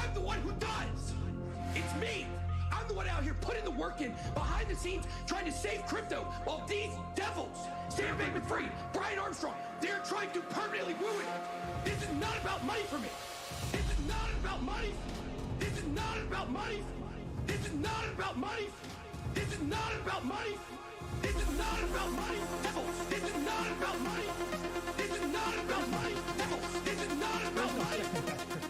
I'm the one who does. It's me. I'm the one out here putting the work in behind the scenes trying to save crypto while these devils, Sam Bankman-Fried, Brian Armstrong, they're trying to permanently ruin it. This is not about money for me. This is not about money. This is not about money. This is not about money. This is not about money. This is not about money. Devils. This is not about money. This is not about money. Devils. This is not about money.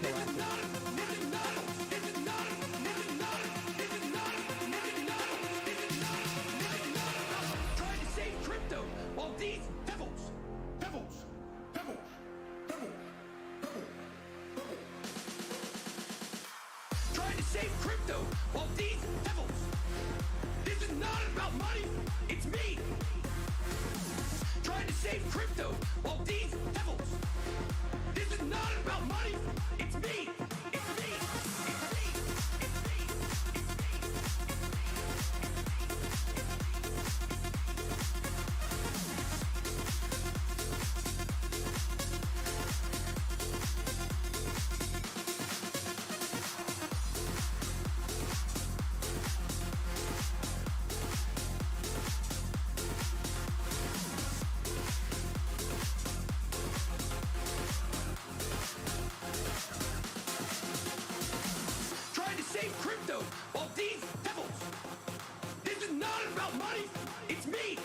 This is not. This is not. This is not. This is not. This is not. This is not. This is not. This is not about trying to save crypto while these devils, devils, devils, devils, devils, trying to save crypto while these devils. This is not about money. It's me. Trying to save crypto while these devils. This is not about money. It's me. It's me. It's me. It's me. Trying to save crypto while these devils. This is not about money. It's me.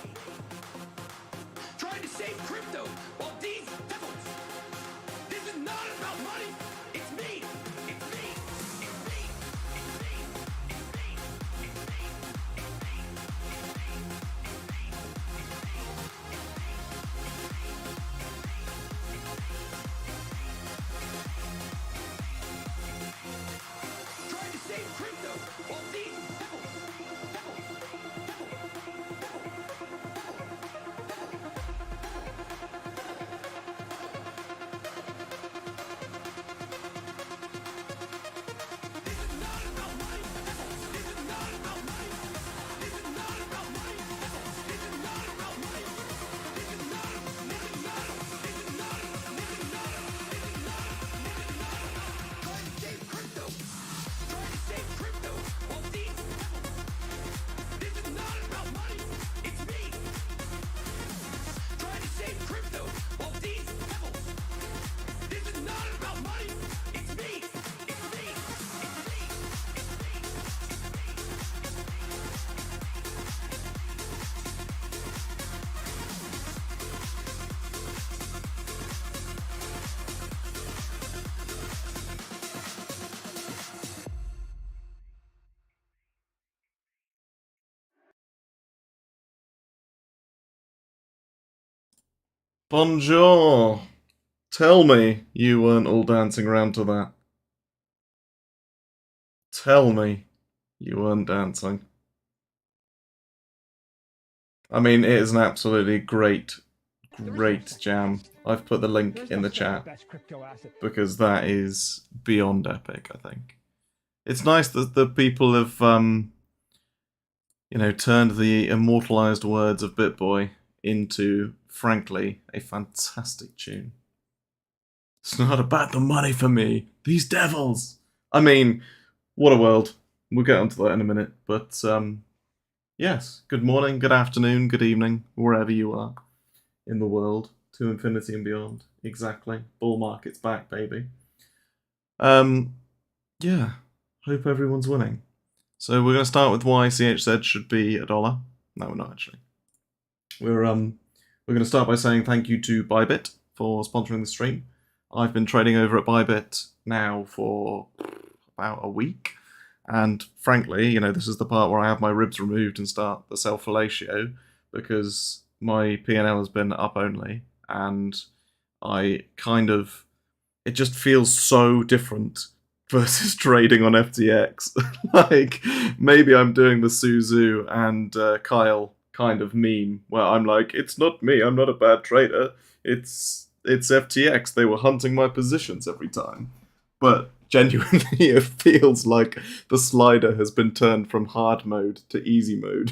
Trying to save crypto while these devils. This is not about money. It's me. It's me. It's me. It's me. It's me. It's me. It's me. Trying to save crypto while these devils. This is not about money. This is not about money. This is not about money. This is not about money. This is not. This is not. This is not. This is not. This is not. This is not. Trying to save crypto. Trying to save crypto while these devils. This is not about money. It's me. Trying to save crypto while these devils. This is not about money. It's me. It's me. It's me. It's me. Bonjour. Tell me you weren't all dancing around to that. Tell me you weren't dancing. I mean, it is an absolutely great jam. I've put the link in the chat because that is beyond epic, I think. It's nice that the people have, turned the immortalized words of BitBoy into, frankly, a fantastic tune. It's not about the money for me. These devils. I mean, what a world. We'll get onto that in a minute. But, yes. Good morning, good afternoon, good evening, wherever you are in the world. To infinity and beyond. Exactly. Bull market's back, baby. Yeah. Hope everyone's winning. So we're going to start with why CHZ should be $1. No, we're not actually. We're going to start by saying thank you to Bybit for sponsoring the stream. I've been trading over at Bybit now for about a week. And frankly, this is the part where I have my ribs removed and start the self-fellatio because my P&L has been up only. And it just feels so different versus trading on FTX. Like, maybe I'm doing the Suzu and Kyle kind of meme where I'm like, it's not me, I'm not a bad trader. It's FTX. They were hunting my positions every time. But genuinely, it feels like the slider has been turned from hard mode to easy mode.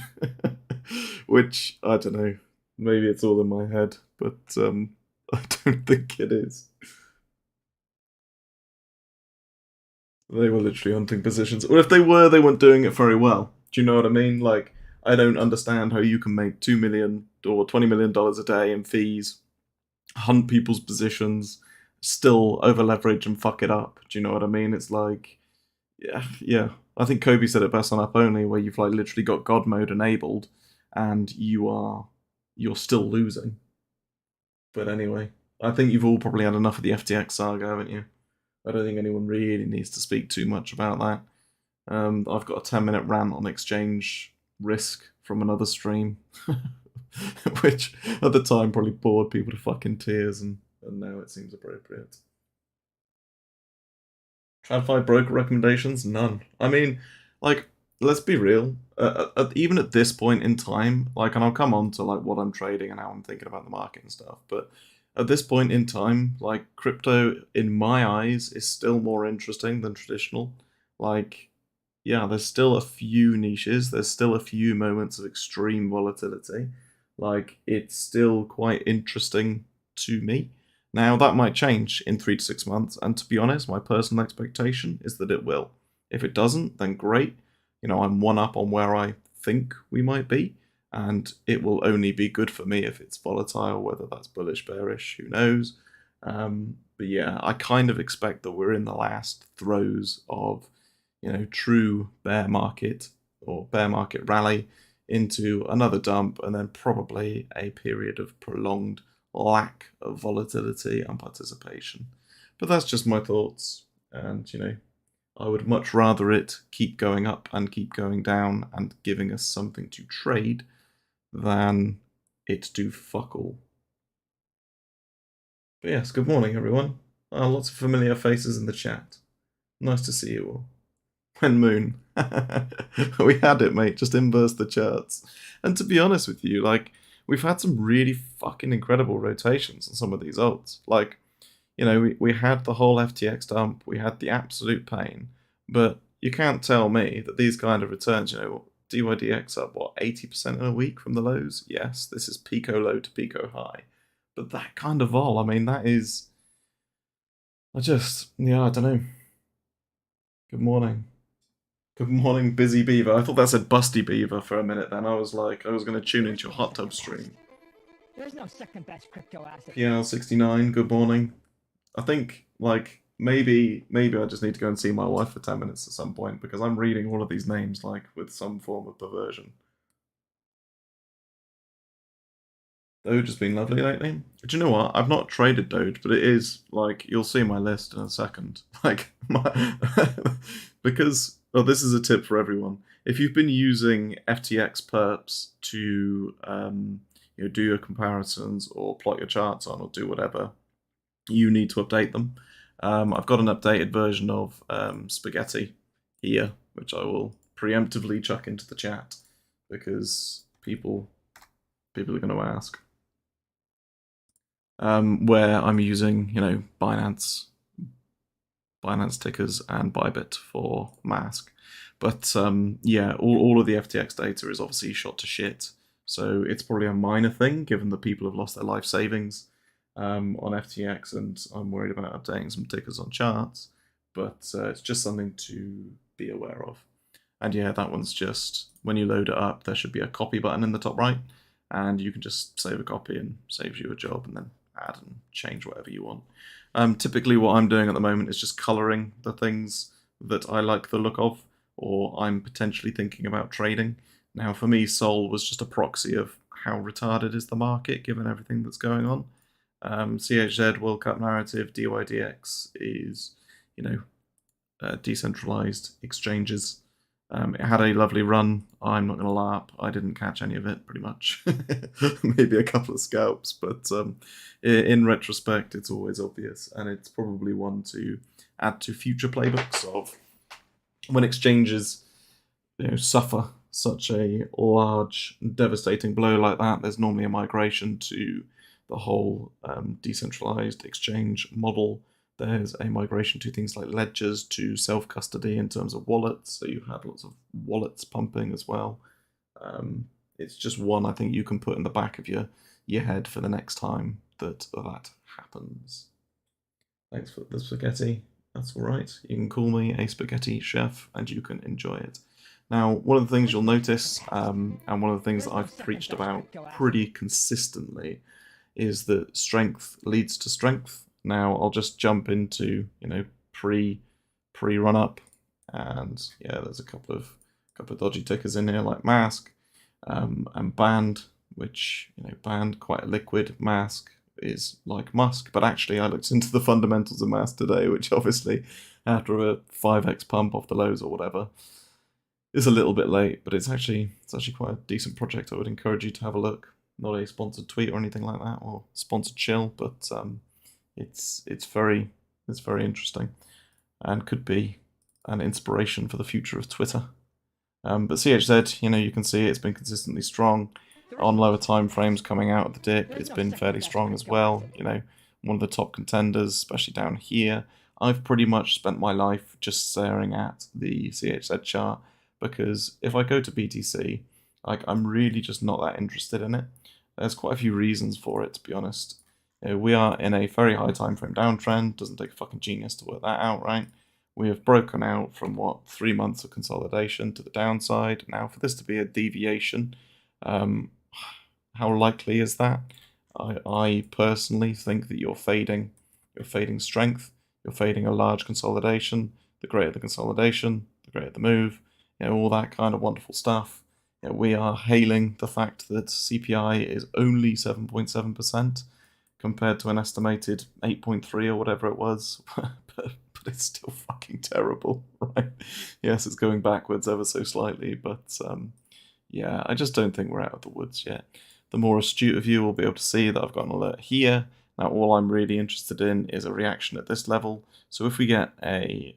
Which, I don't know, maybe it's all in my head, but I don't think it is. They were literally hunting positions. Or if they were, they weren't doing it very well. Do you know what I mean? Like, I don't understand how you can make $2 million or $20 million a day in fees, hunt people's positions, still over leverage and fuck it up. Do you know what I mean? It's like, yeah. I think Kobe said it best on Up Only, where you've like literally got God mode enabled, and you're still losing. But anyway, I think you've all probably had enough of the FTX saga, haven't you? I don't think anyone really needs to speak too much about that. I've got a 10-minute rant on exchange risk from another stream, which at the time probably bored people to fucking tears, and now it seems appropriate. TradFi broker recommendations? None. I mean, like, let's be real. Even at this point in time, like, and I'll come on to like what I'm trading and how I'm thinking about the market and stuff, but at this point in time, like, crypto, in my eyes, is still more interesting than traditional. Like, yeah, there's still a few niches, there's still a few moments of extreme volatility. Like, it's still quite interesting to me. Now, that might change in 3 to 6 months, and to be honest, my personal expectation is that it will. If it doesn't, then great. You know, I'm one up on where I think we might be, and it will only be good for me if it's volatile, whether that's bullish, bearish, who knows. But yeah, I kind of expect that we're in the last throes of, you know, true bear market or bear market rally into another dump, and then probably a period of prolonged lack of volatility and participation. But that's just my thoughts, and you know, I would much rather it keep going up and keep going down and giving us something to trade than it do fuck all. But yes, good morning everyone. Lots of familiar faces in the chat. Nice to see you all. When Moon. We had it, mate. Just inverse the charts. And to be honest with you, like, we've had some really fucking incredible rotations on some of these alts. Like, you know, we had the whole FTX dump, we had the absolute pain, but you can't tell me that these kind of returns, you know, DYDX up, what, 80% in a week from the lows? Yes, this is Pico low to Pico high. But that kind of vol, I mean, that is... I don't know. Good morning. Good morning, Busy Beaver. I thought that said Busty Beaver for a minute then. I was like, I was going to tune into your hot tub stream. There's no second best crypto asset. PL69, good morning. I think, like, maybe I just need to go and see my wife for 10 minutes at some point, because I'm reading all of these names, like, with some form of perversion. Doge has been lovely lately. Do you know what? I've not traded Doge, but it is, like, you'll see my list in a second. Like, because, well, this is a tip for everyone. If you've been using FTX perps to, you know, do your comparisons or plot your charts on or do whatever, you need to update them. I've got an updated version of Spaghetti here, which I will preemptively chuck into the chat, because people are going to ask. Where I'm using, you know, Binance tickers and Bybit for mask. But yeah, all of the FTX data is obviously shot to shit. So it's probably a minor thing, given that people have lost their life savings on FTX, and I'm worried about updating some tickers on charts. But it's just something to be aware of. And yeah, that one's just, when you load it up, there should be a copy button in the top right, and you can just save a copy and saves you a job, and then add and change whatever you want. Typically what I'm doing at the moment is just colouring the things that I like the look of, or I'm potentially thinking about trading. Now for me, Sol was just a proxy of how retarded is the market given everything that's going on. CHZ, World Cup narrative, DYDX is, you know, decentralized exchanges. It had a lovely run. I'm not going to lie up. I didn't catch any of it, pretty much. Maybe a couple of scalps, but in retrospect, it's always obvious, and it's probably one to add to future playbooks of when exchanges, you know, suffer such a large, devastating blow like that. There's normally a migration to the whole decentralized exchange model. There's a migration to things like ledgers, to self-custody in terms of wallets. So you've had lots of wallets pumping as well. It's just one I think you can put in the back of your head for the next time that happens. Thanks for the spaghetti. That's all right. You can call me a spaghetti chef, and you can enjoy it. Now, one of the things you'll notice, and one of the things that I've preached about pretty consistently, is that strength leads to strength. Now, I'll just jump into pre run up, and yeah, there's a couple of dodgy tickers in here like Mask, and Band, which Band quite a liquid, Mask is like Musk, but actually I looked into the fundamentals of Mask today, which obviously after a 5x pump off the lows or whatever is a little bit late, but it's actually quite a decent project. I would encourage you to have a look. Not a sponsored tweet or anything like that, or sponsored chill, but it's very interesting, and could be an inspiration for the future of Twitter. But CHZ, you can see it's been consistently strong on lower time frames coming out of the dip. It's been fairly strong as well. One of the top contenders, especially down here. I've pretty much spent my life just staring at the CHZ chart, because if I go to BTC, I'm really just not that interested in it. There's quite a few reasons for it, to be honest. We are in a very high time frame downtrend. Doesn't take a fucking genius to work that out, right? We have broken out from 3 months of consolidation to the downside. Now, for this to be a deviation, how likely is that? I personally think that you're fading strength. You're fading a large consolidation. The greater the consolidation, the greater the move. All that kind of wonderful stuff. We are hailing the fact that CPI is only 7.7% compared to an estimated 8.3 or whatever it was, but it's still fucking terrible, right? Yes, it's going backwards ever so slightly, but yeah, I just don't think we're out of the woods yet. The more astute of you will be able to see that I've got an alert here. Now, all I'm really interested in is a reaction at this level. So if we get a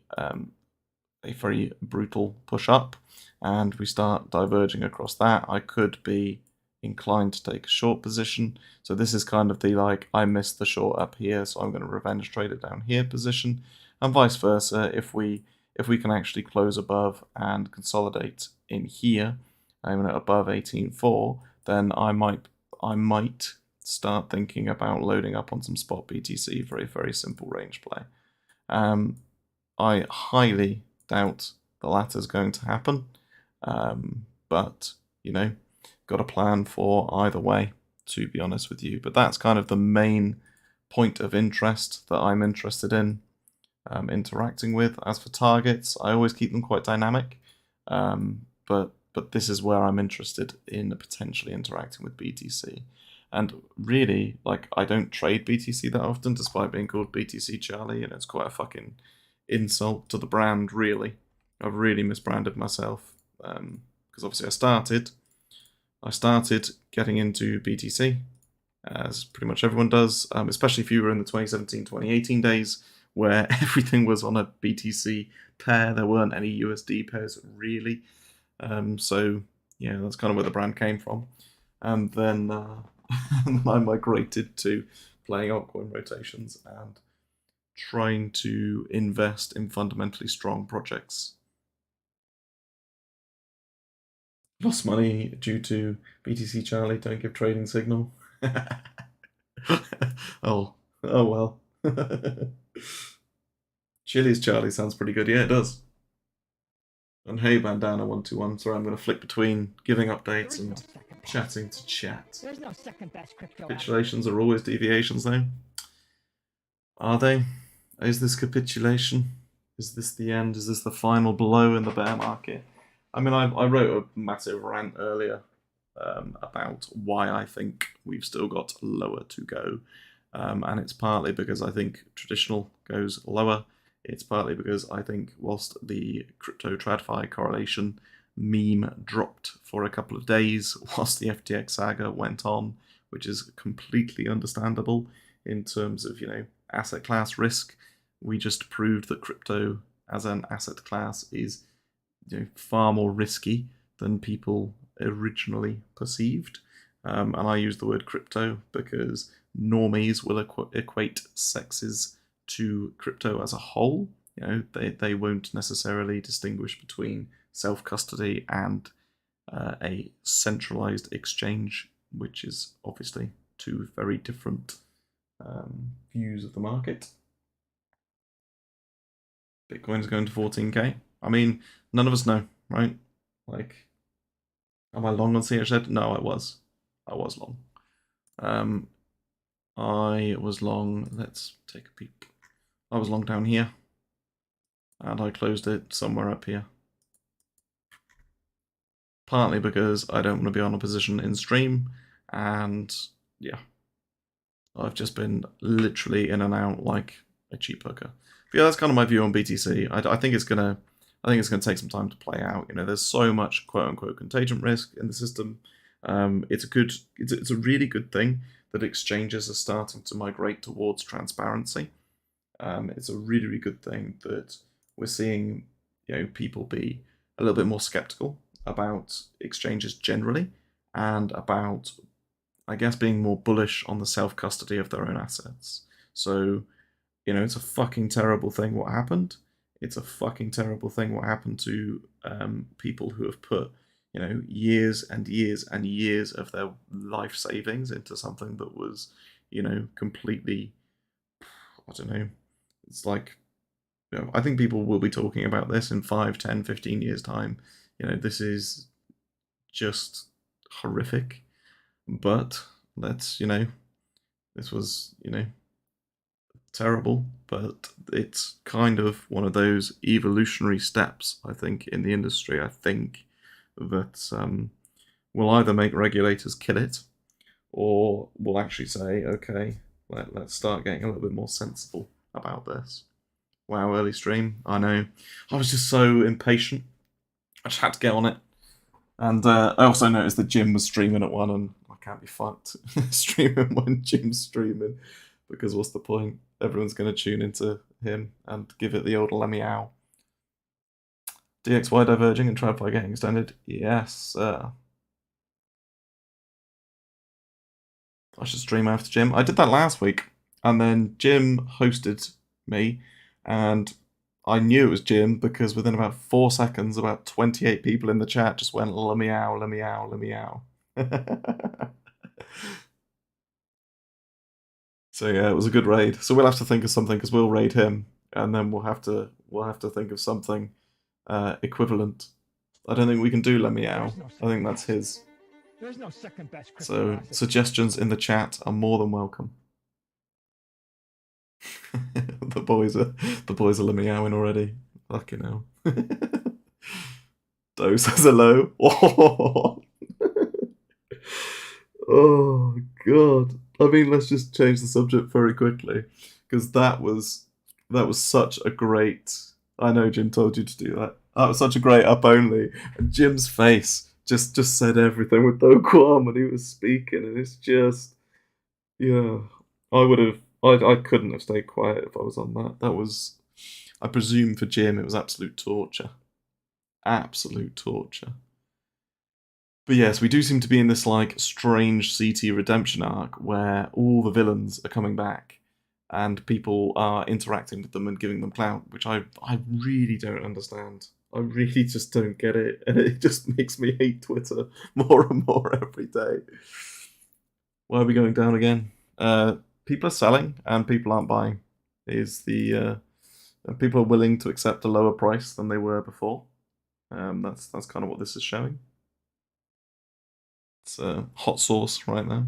very brutal push up and we start diverging across that, I could be inclined to take a short position. So this is kind of the I missed the short up here, so I'm going to revenge trade it down here position, and vice versa. If we can actually close above and consolidate in here, I'm at above 18.4, then I might start thinking about loading up on some spot BTC for a very simple range play. I highly doubt the latter is going to happen, but got a plan for either way, to be honest with you. But that's kind of the main point of interest that I'm interested in interacting with. As for targets, I always keep them quite dynamic, but this is where I'm interested in potentially interacting with BTC. And really, I don't trade BTC that often, despite being called BTC Charlie, and it's quite a fucking insult to the brand, really. I've really misbranded myself, because obviously I started getting into BTC, as pretty much everyone does, especially if you were in the 2017-2018 days, where everything was on a BTC pair. There weren't any USD pairs, really. So, yeah, that's kind of where the brand came from. And then I migrated to playing altcoin rotations and trying to invest in fundamentally strong projects. Lost money due to BTC Charlie, don't give trading signal. Oh well. Chili's Charlie sounds pretty good. Yeah, it does. And hey, Bandana121. Sorry, I'm going to flick between giving updates and chatting to chat. There's no second best crypto. Capitulations are always deviations, though. Are they? Is this capitulation? Is this the end? Is this the final blow in the bear market? I mean, I wrote a massive rant earlier about why I think we've still got lower to go. And it's partly because I think traditional goes lower. It's partly because I think whilst the crypto TradFi correlation meme dropped for a couple of days whilst the FTX saga went on, which is completely understandable in terms of, asset class risk, we just proved that crypto as an asset class is far more risky than people originally perceived. And I use the word crypto because normies will equate sexes to crypto as a whole. They won't necessarily distinguish between self-custody and a centralized exchange, which is obviously two very different views of the market. Bitcoin is going to 14k. I mean, none of us know, right? Like, am I long on CHZ? No, I was. I was long. I was long. Let's take a peek. I was long down here, and I closed it somewhere up here. Partly because I don't want to be on a position in stream, and yeah, I've just been literally in and out like a cheap hooker. But yeah, that's kind of my view on BTC. I think it's gonna take some time to play out. You know, there's so much quote unquote contagion risk in the system. It's a really good thing that exchanges are starting to migrate towards transparency. It's a really, really good thing that we're seeing, you know, people be a little bit more skeptical about exchanges generally, and about, I guess, being more bullish on the self-custody of their own assets. So, you know, it's a fucking terrible thing what happened. It's a fucking terrible thing what happened to people who have put, you know, years and years and years of their life savings into something that was, you know, completely, I don't know, it's like, you know, I think people will be talking about this in 5, 10, 15 years' time. You know, this is just horrific. But let's, you know, this was, you know, terrible, but it's kind of one of those evolutionary steps, I think, in the industry. I think that will either make regulators kill it, or will actually say, okay, let's start getting a little bit more sensible about this. Wow, early stream. I know. I was just so impatient. I just had to get on it. And I also noticed that Jim was streaming at one, and I can't be fucked streaming when Jim's streaming, because what's the point? Everyone's going to tune into him and give it the old meow. DXY diverging and TradFi getting extended? Yes, sir. I should stream after Jim. I did that last week, and then Jim hosted me, and I knew it was Jim because within about 4 seconds, about 28 people in the chat just went la meow, la meow, la meow. So yeah, it was a good raid. So we'll have to think of something, because we'll raid him, and then we'll have to think of something equivalent. I don't think we can do la meow. I think that's his. There's no second best crypto So asset. suggestions in the chat are more than welcome. the boys are la meowing already. Fucking hell. Dose has a low. Oh god. I mean, let's just change the subject very quickly, because that was such a great. I know Jim told you to do that. That was such a great up only. And Jim's face just said everything with no qualm when he was speaking, and it's just, yeah. I couldn't have stayed quiet if I was on that. That was, I presume for Jim, it was absolute torture. Absolute torture. But yes, we do seem to be in this like strange CT redemption arc where all the villains are coming back and people are interacting with them and giving them clout, which I really don't understand. I really just don't get it, and it just makes me hate Twitter more and more every day. Why are we going down again? People are selling and people aren't buying. People are willing to accept a lower price than they were before. That's kind of what this is showing. It's a hot sauce right now.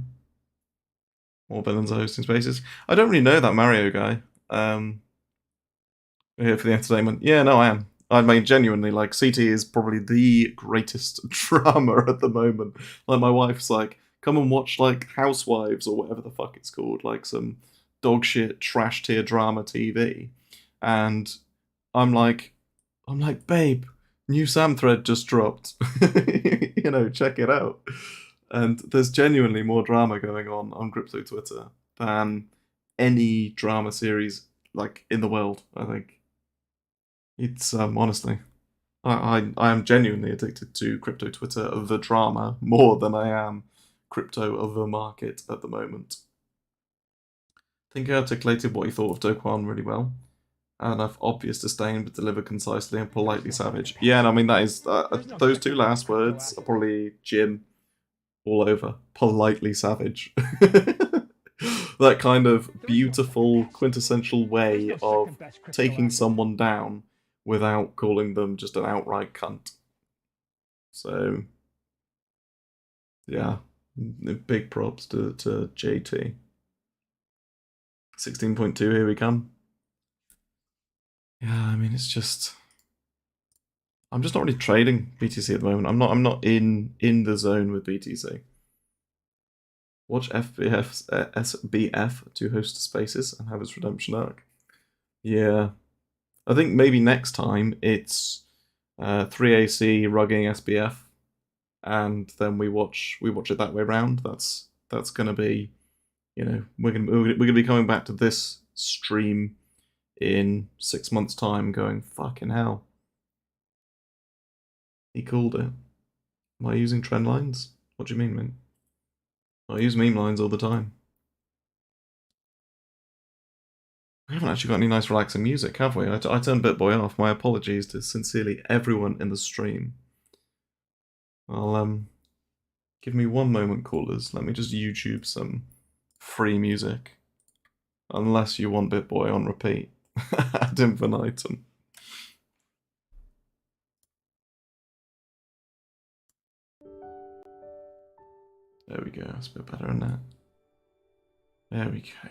More villains are hosting spaces. I don't really know that Mario guy. We're here for the entertainment. Yeah, no, I am. I mean, genuinely, like, CT is probably the greatest drama at the moment. Like, my wife's like, come and watch, like, Housewives or whatever the fuck it's called, like some dog shit trash tier drama TV. And I'm like, babe, new Sam thread just dropped. You know, check it out. And there's genuinely more drama going on crypto Twitter than any drama series, like, in the world, I think. It's, honestly, I am genuinely addicted to crypto Twitter, the drama, more than I am crypto, the market at the moment. I think I articulated what he thought of Do Kwon really well. Enough obvious disdain, but delivered concisely and politely savage. Yeah, and I mean, that is, those two last words are probably Jim all over. Politely savage. That kind of beautiful, quintessential way of taking someone down without calling them just an outright cunt. So, yeah, big props to JT. 16.2, here we come. Yeah, I mean, it's just... I'm just not really trading BTC at the moment. I'm not in the zone with BTC. Watch SBF to host spaces and have its redemption arc. Yeah. I think maybe next time it's 3AC rugging SBF, and then we watch it that way round. That's gonna be, you know, we're gonna be coming back to this stream in 6 months' time, going fucking hell. He called it. Am I using trend lines? What do you mean, man? I use meme lines all the time. We haven't actually got any nice relaxing music, have we? I turned BitBoy off. My apologies to sincerely everyone in the stream. I'll, give me one moment, callers. Let me just YouTube some free music. Unless you want BitBoy on repeat. Ad infinitum. There we go, that's a bit better than that. There we go.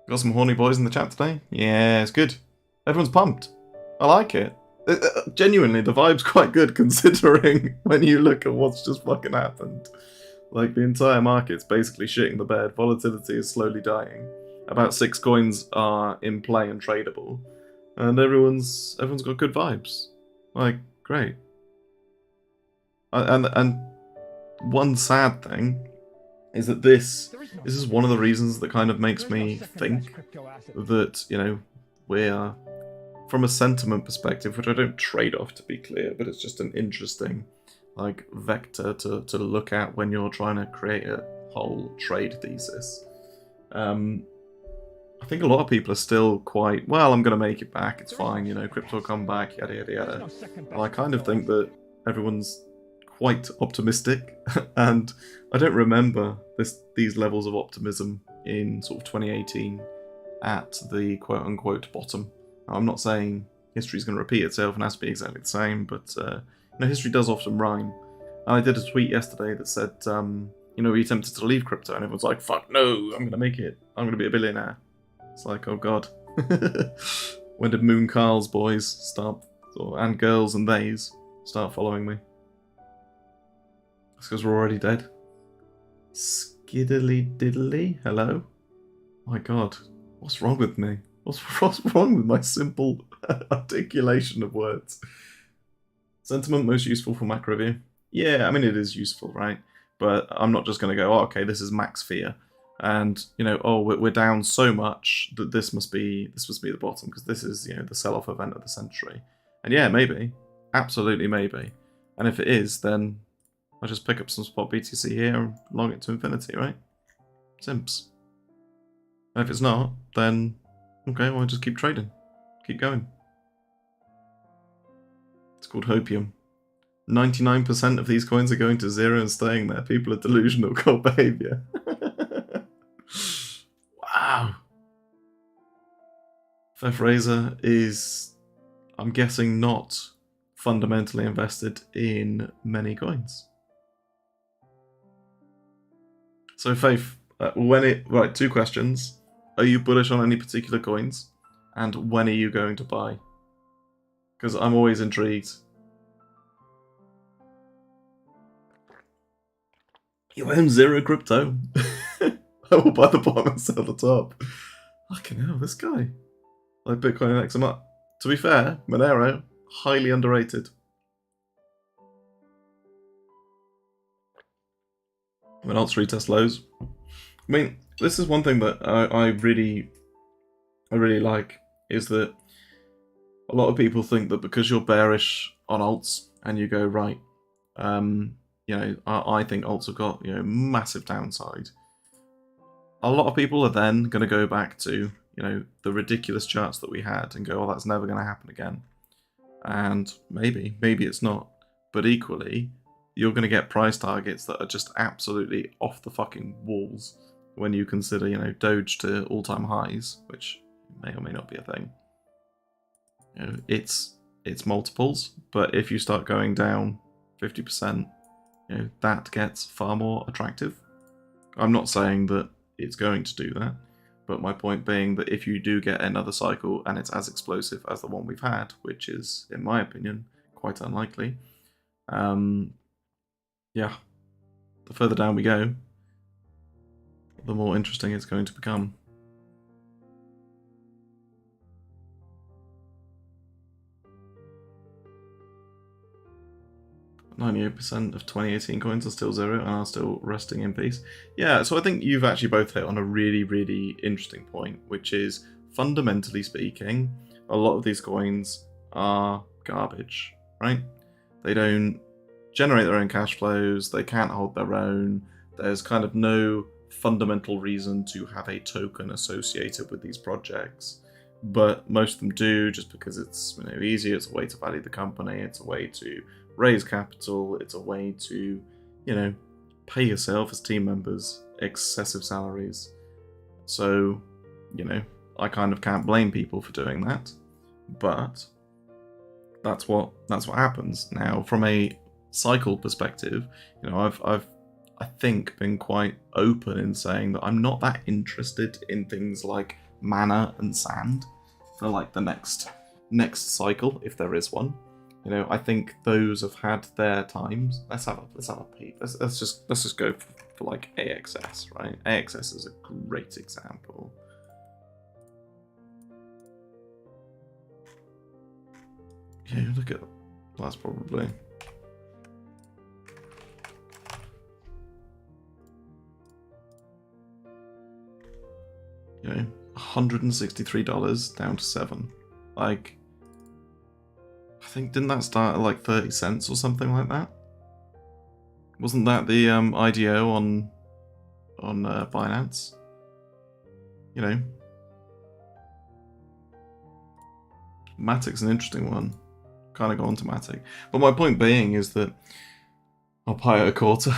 Got some horny boys in the chat today? Yeah, it's good. Everyone's pumped. I like it. Genuinely, the vibe's quite good considering when you look at what's just fucking happened. Like, the entire market's basically shitting the bed. Volatility is slowly dying. About 6 coins are in play and tradable. And everyone's got good vibes. Like, great. And one sad thing is that this is one of the reasons that kind of makes me think that, you know, we're, from a sentiment perspective, which I don't trade off to be clear, but it's just an interesting, like, vector to look at when you're trying to create a whole trade thesis. I think a lot of people are still quite, well, I'm going to make it back, it's fine, you know, crypto will come back, yada yada yada. And I kind of think that everyone's quite optimistic, and I don't remember these levels of optimism in sort of 2018 at the quote-unquote bottom. Now, I'm not saying history's going to repeat itself and has to be exactly the same, but you know, history does often rhyme. And I did a tweet yesterday that said, you know, we attempted to leave crypto, and everyone's like, fuck no, I'm going to make it. I'm going to be a billionaire. It's like, oh god. When did Moon Carl's boys start, and girls and theys, start following me? It's because we're already dead. Skiddly diddly, hello? My god, what's wrong with me? What's wrong with my simple articulation of words? Sentiment most useful for macro view? Yeah, I mean, it is useful, right? But I'm not just going to go, oh, okay, this is max fear. And, you know, oh, we're down so much that this must be the bottom, because this is, you know, the sell-off event of the century. And yeah, maybe. Absolutely maybe. And if it is, then I just pick up some spot BTC here and long it to infinity, right? Simps. And if it's not, then okay, well, just keep trading. Keep going. It's called hopium. 99% of these coins are going to zero and staying there. People are delusional cult behavior. Wow. Fef Razor is, I'm guessing, not fundamentally invested in many coins. So Faith, right, 2 questions. Are you bullish on any particular coins? And when are you going to buy? Because I'm always intrigued. You own 0 crypto? I will buy the bottom and sell the top. Fucking hell, this guy. Like Bitcoin and XMR. To be fair, Monero, highly underrated. When alts retest lows. I mean, this is one thing that I really like, is that a lot of people think that because you're bearish on alts and you go, right, you know, I think alts have got, you know, massive downside. A lot of people are then going to go back to, you know, the ridiculous charts that we had and go, oh, that's never going to happen again. And maybe it's not. But equally, you're going to get price targets that are just absolutely off the fucking walls when you consider, you know, Doge to all-time highs, which may or may not be a thing. You know, it's multiples, but if you start going down 50%, you know, that gets far more attractive. I'm not saying that it's going to do that, but my point being that if you do get another cycle and it's as explosive as the one we've had, which is, in my opinion, quite unlikely, yeah, the further down we go, the more interesting it's going to become. 98% of 2018 coins are still zero and are still resting in peace. Yeah, so I think you've actually both hit on a really, really interesting point, which is, fundamentally speaking, a lot of these coins are garbage, right? They don't generate their own cash flows, they can't hold their own, there's kind of no fundamental reason to have a token associated with these projects. But most of them do, just because it's, you know, easy, it's a way to value the company, it's a way to raise capital, it's a way to, you know, pay yourself as team members excessive salaries. So, you know, I kind of can't blame people for doing that, but that's what happens. Now, from a cycle perspective, you know, I've I think been quite open in saying that I'm not that interested in things like mana and sand for like the next cycle, if there is one. You know, I think those have had their times. Let's have a peek. Let's just go for like AXS, right? AXS is a great example. Yeah, look at that's probably. You know, $163 down to $7. Like, I think, didn't that start at like 30 cents or something like that? Wasn't that the IDO on Binance? You know, Matic's an interesting one. Kind of go on to Matic, but my point being is that I'll pay a quarter.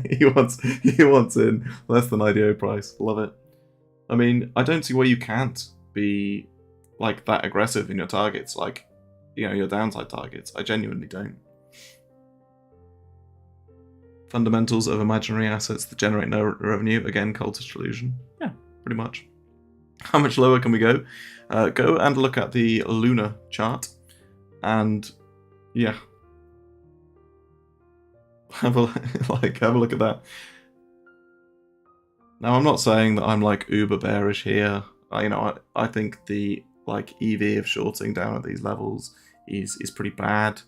he wants in less than IDO price. Love it. I mean, I don't see why you can't be like that aggressive in your targets, like, you know, your downside targets. I genuinely don't. Fundamentals of imaginary assets that generate no revenue. Again, cultist illusion. Yeah, pretty much. How much lower can we go? Go and look at the Luna chart, and yeah, have a look at that. Now, I'm not saying that I'm like uber bearish here. I think the like EV of shorting down at these levels is pretty bad.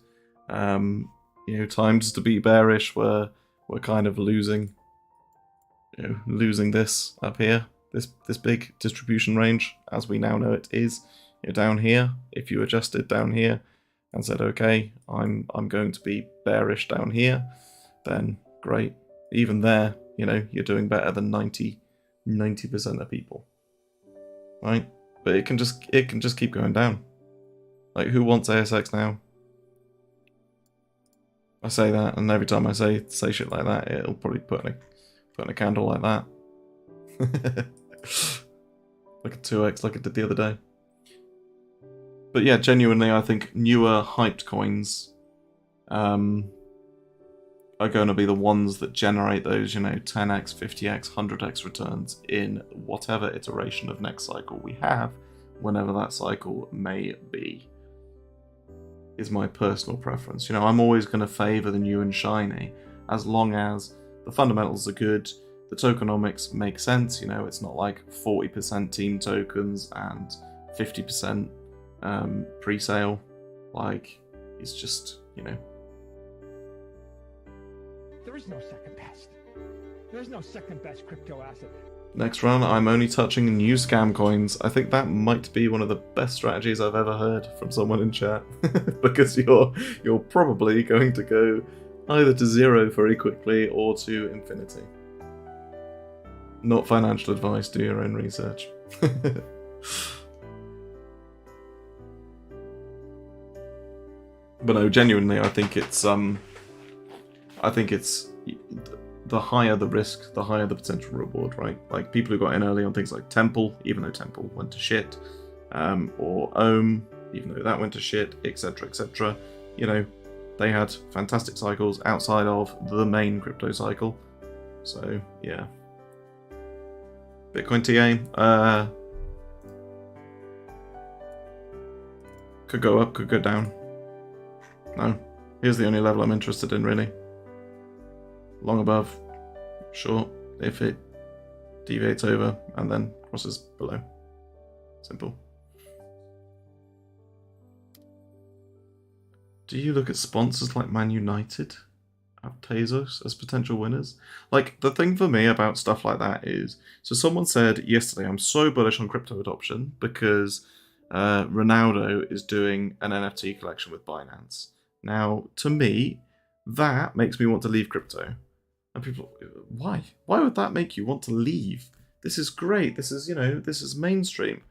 You know, times to be bearish where we're kind of losing this up here, this big distribution range, as we now know it is. You know, down here, if you adjusted down here and said, okay, I'm going to be bearish down here, then great. Even there, you know, you're doing better than 90% of people, right? But it can just keep going down. Like, who wants ASX now? I say that, and every time I say shit like that, it'll probably put in a candle like that. Like a 2x, like it did the other day. But yeah, genuinely, I think newer hyped coins are going to be the ones that generate those, you know, 10x, 50x, 100x returns in whatever iteration of next cycle we have, whenever that cycle may be, is my personal preference. You know, I'm always going to favour the new and shiny, as long as the fundamentals are good, the tokenomics make sense. You know, it's not like 40% team tokens and 50% pre-sale. Like, it's just, you know. There is no second best. There's no second best crypto asset. Next run, I'm only touching new scam coins. I think that might be one of the best strategies I've ever heard from someone in chat, because you're probably going to go either to zero very quickly or to infinity. Not financial advice, do your own research. But no, genuinely, I think it's the higher the risk, the higher the potential reward, right? Like people who got in early on things like Temple, even though Temple went to shit, or Ohm, even though that went to shit, etc., etc. You know, they had fantastic cycles outside of the main crypto cycle. So yeah, Bitcoin TA could go up, could go down. No, here's the only level I'm interested in really. Long above, short if it deviates over and then crosses below. Simple. Do you look at sponsors like Man United at Tezos as potential winners? Like, the thing for me about stuff like that is, so someone said yesterday, I'm so bullish on crypto adoption because Ronaldo is doing an NFT collection with Binance. Now, to me, that makes me want to leave crypto. And people, why? Why would that make you want to leave? This is great. This is, this is mainstream.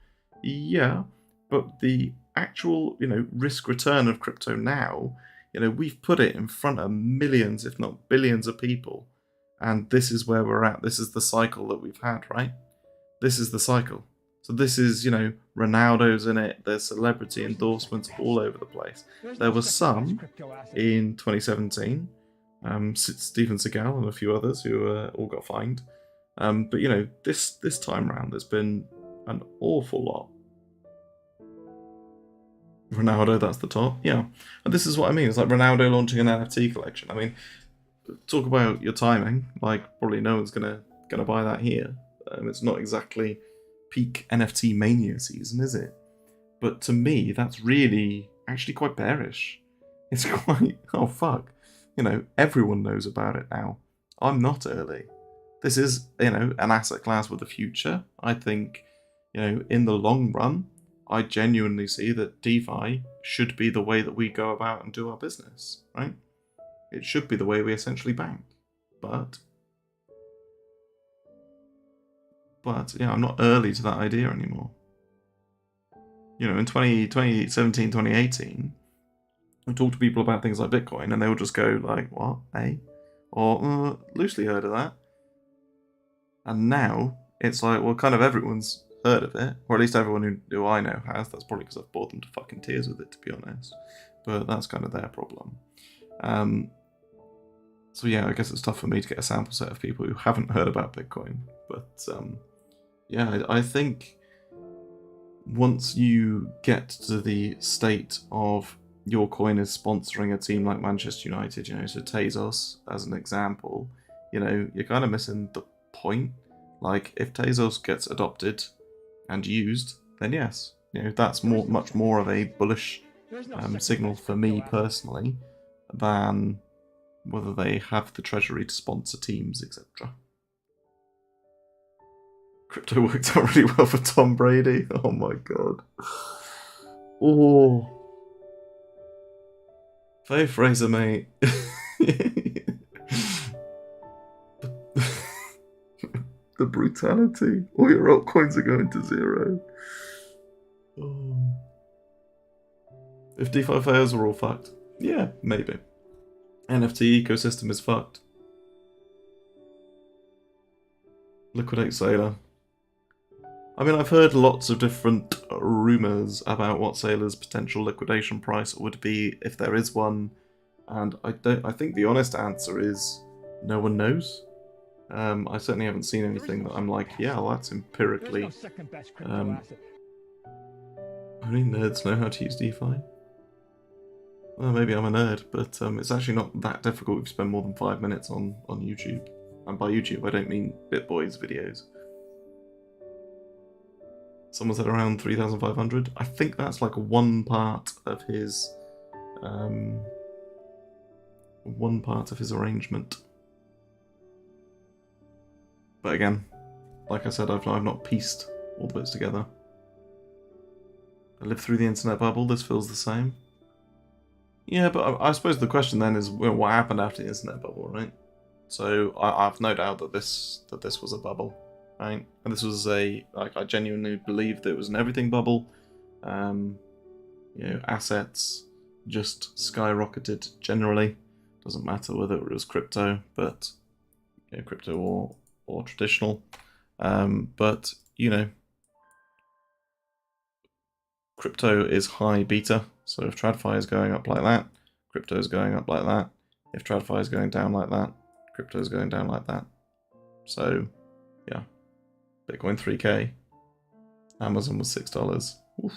Yeah, but the actual, risk return of crypto now, we've put it in front of millions, if not billions of people. And this is where we're at. This is the cycle that we've had, right? This is the cycle. So this is, Ronaldo's in it. There's celebrity endorsements all over the place. There was some in 2017. Steven Seagal and a few others who all got fined. But this time around, there's been an awful lot. Ronaldo, that's the top. Yeah, and this is what I mean. It's like Ronaldo launching an NFT collection. I mean, talk about your timing. Like, probably no one's gonna buy that here. It's not exactly peak NFT mania season, is it? But to me, that's really actually quite bearish. It's quite, oh fuck. Everyone knows about it now. I'm not early. This is, an asset class with a future. I think, in the long run, I genuinely see that DeFi should be the way that we go about and do our business, right? It should be the way we essentially bank. But yeah, I'm not early to that idea anymore. In 2017, 2018, I talk to people about things like Bitcoin and they will just go like, what, eh? Or, loosely heard of that. And now, it's like, well, kind of everyone's heard of it. Or at least everyone who I know has. That's probably because I've bored them to fucking tears with it, to be honest. But that's kind of their problem. So yeah, I guess it's tough for me to get a sample set of people who haven't heard about Bitcoin. But, yeah, I think once you get to the state of your coin is sponsoring a team like Manchester United, so Tezos, as an example, you're kind of missing the point. Like, if Tezos gets adopted and used, then yes, that's much more of a bullish signal for me personally than whether they have the treasury to sponsor teams, etc. Crypto worked out really well for Tom Brady. Oh my god. Oh. Faye Fraser, mate. The brutality. All your altcoins are going to zero. Oh. If DeFi fails, we're all fucked. Yeah, maybe. NFT ecosystem is fucked. Liquidate Sailor. I mean, I've heard lots of different rumours about what Sailor's potential liquidation price would be if there is one, and I think the honest answer is no one knows. I certainly haven't seen anything that I'm like, yeah, well, that's empirically. Only nerds know how to use DeFi. Well, maybe I'm a nerd, but it's actually not that difficult if you spend more than 5 minutes on YouTube. And by YouTube, I don't mean BitBoy's videos. Someone said around 3,500. I think that's like one part of his arrangement. But again, like I said, I've not pieced all the bits together. I lived through the internet bubble. This feels the same. Yeah, but I suppose the question then is, well, what happened after the internet bubble, right? So I've no doubt that this was a bubble. Right? And this was I genuinely believe that it was an everything bubble. Assets just skyrocketed generally. Doesn't matter whether it was crypto, but crypto or traditional. But crypto is high beta. So if TradFi is going up like that, crypto is going up like that. If TradFi is going down like that, crypto is going down like that. So yeah, Bitcoin 3K, Amazon was $6. Oof.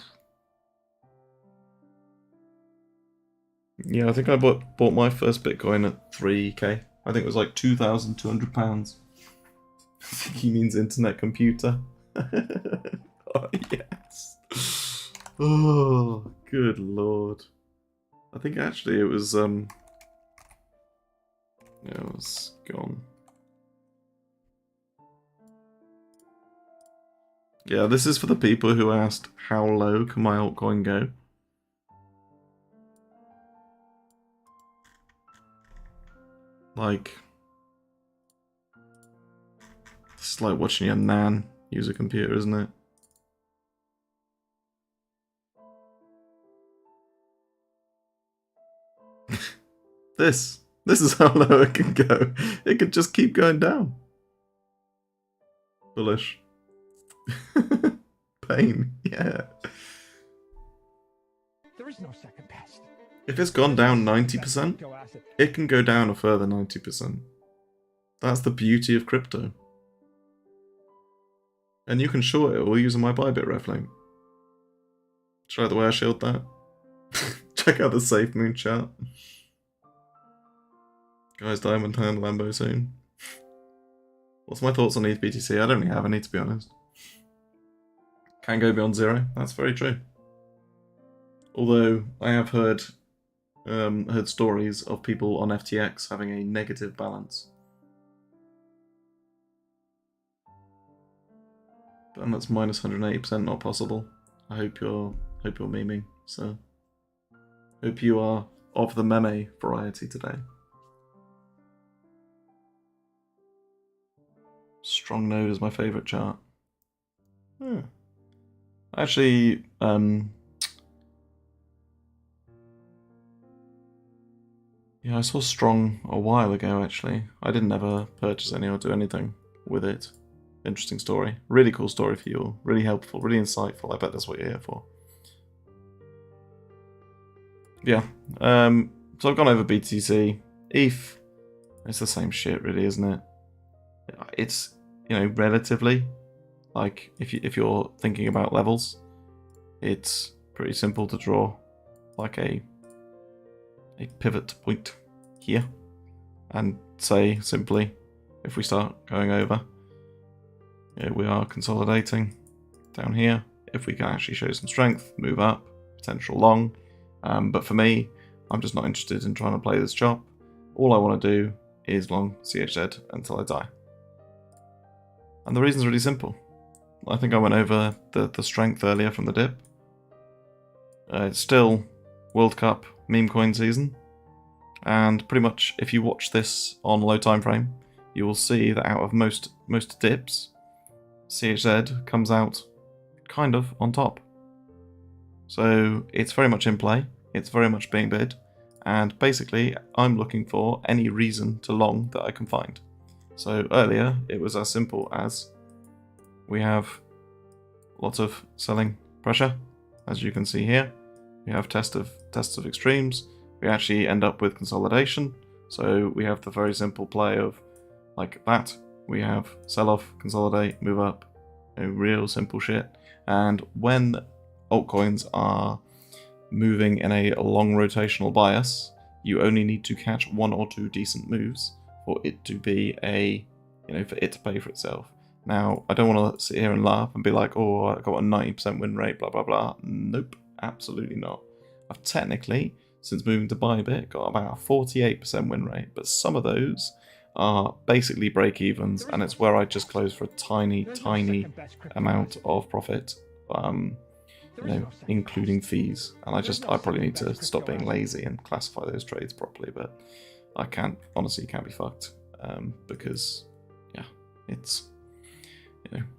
Yeah, I think I bought my first Bitcoin at 3K. I think it was like £2,200. I think he means internet computer. Oh, yes. Oh, good lord. I think actually it was, yeah, it was gone. Yeah, this is for the people who asked, how low can my altcoin go? Like, it's like watching your nan use a computer, isn't it? This is how low it can go. It could just keep going down. Bullish. Pain, yeah. There is no second best. If it's gone down 90%, it can go down a further 90%. That's the beauty of crypto. And you can short it all using my Bybit ref link. Try the way I shield that. Check out the Safe Moon chart. Guys, Diamond Hand Lambo soon. What's my thoughts on ETH BTC? I don't really have any, to be honest. Can go beyond zero. That's very true. Although I have heard stories of people on FTX having a negative balance. And that's minus 180% not possible. I hope you're memeing, so hope you are of the meme variety today. Strong node is my favourite chart. Actually, yeah, I saw Strong a while ago, actually. I didn't ever purchase any or do anything with it. Interesting story. Really cool story for you all. Really helpful, really insightful. I bet that's what you're here for. Yeah. So I've gone over BTC. ETH, it's the same shit, really, isn't it? It's, relatively, like, if you're thinking about levels, it's pretty simple to draw, like a pivot point here, and say simply, if we start going over, we are consolidating down here. If we can actually show some strength, move up, potential long. But for me, I'm just not interested in trying to play this chop. All I want to do is long CHZ until I die. And the reason's really simple. I think I went over the strength earlier from the dip. It's still World Cup meme coin season. And pretty much if you watch this on low time frame, you will see that out of most dips, CHZ comes out kind of on top. So it's very much in play, it's very much being bid, and basically I'm looking for any reason to long that I can find. So earlier it was as simple as we have lots of selling pressure, as you can see here. We have tests of extremes. We actually end up with consolidation. So we have the very simple play of like that. We have sell off, consolidate, move up. Real simple shit. And when altcoins are moving in a long rotational bias, you only need to catch one or two decent moves for it to be for it to pay for itself. Now, I don't want to sit here and laugh and be like, oh, I got a 90% win rate, blah, blah, blah. Nope, absolutely not. I've technically, since moving to Bybit, got about a 48% win rate, but some of those are basically break-evens, and it's where I just close for a tiny amount of profit, including fees. And I probably need to stop being lazy and classify those trades properly, but I honestly can't be fucked, because, yeah, it's,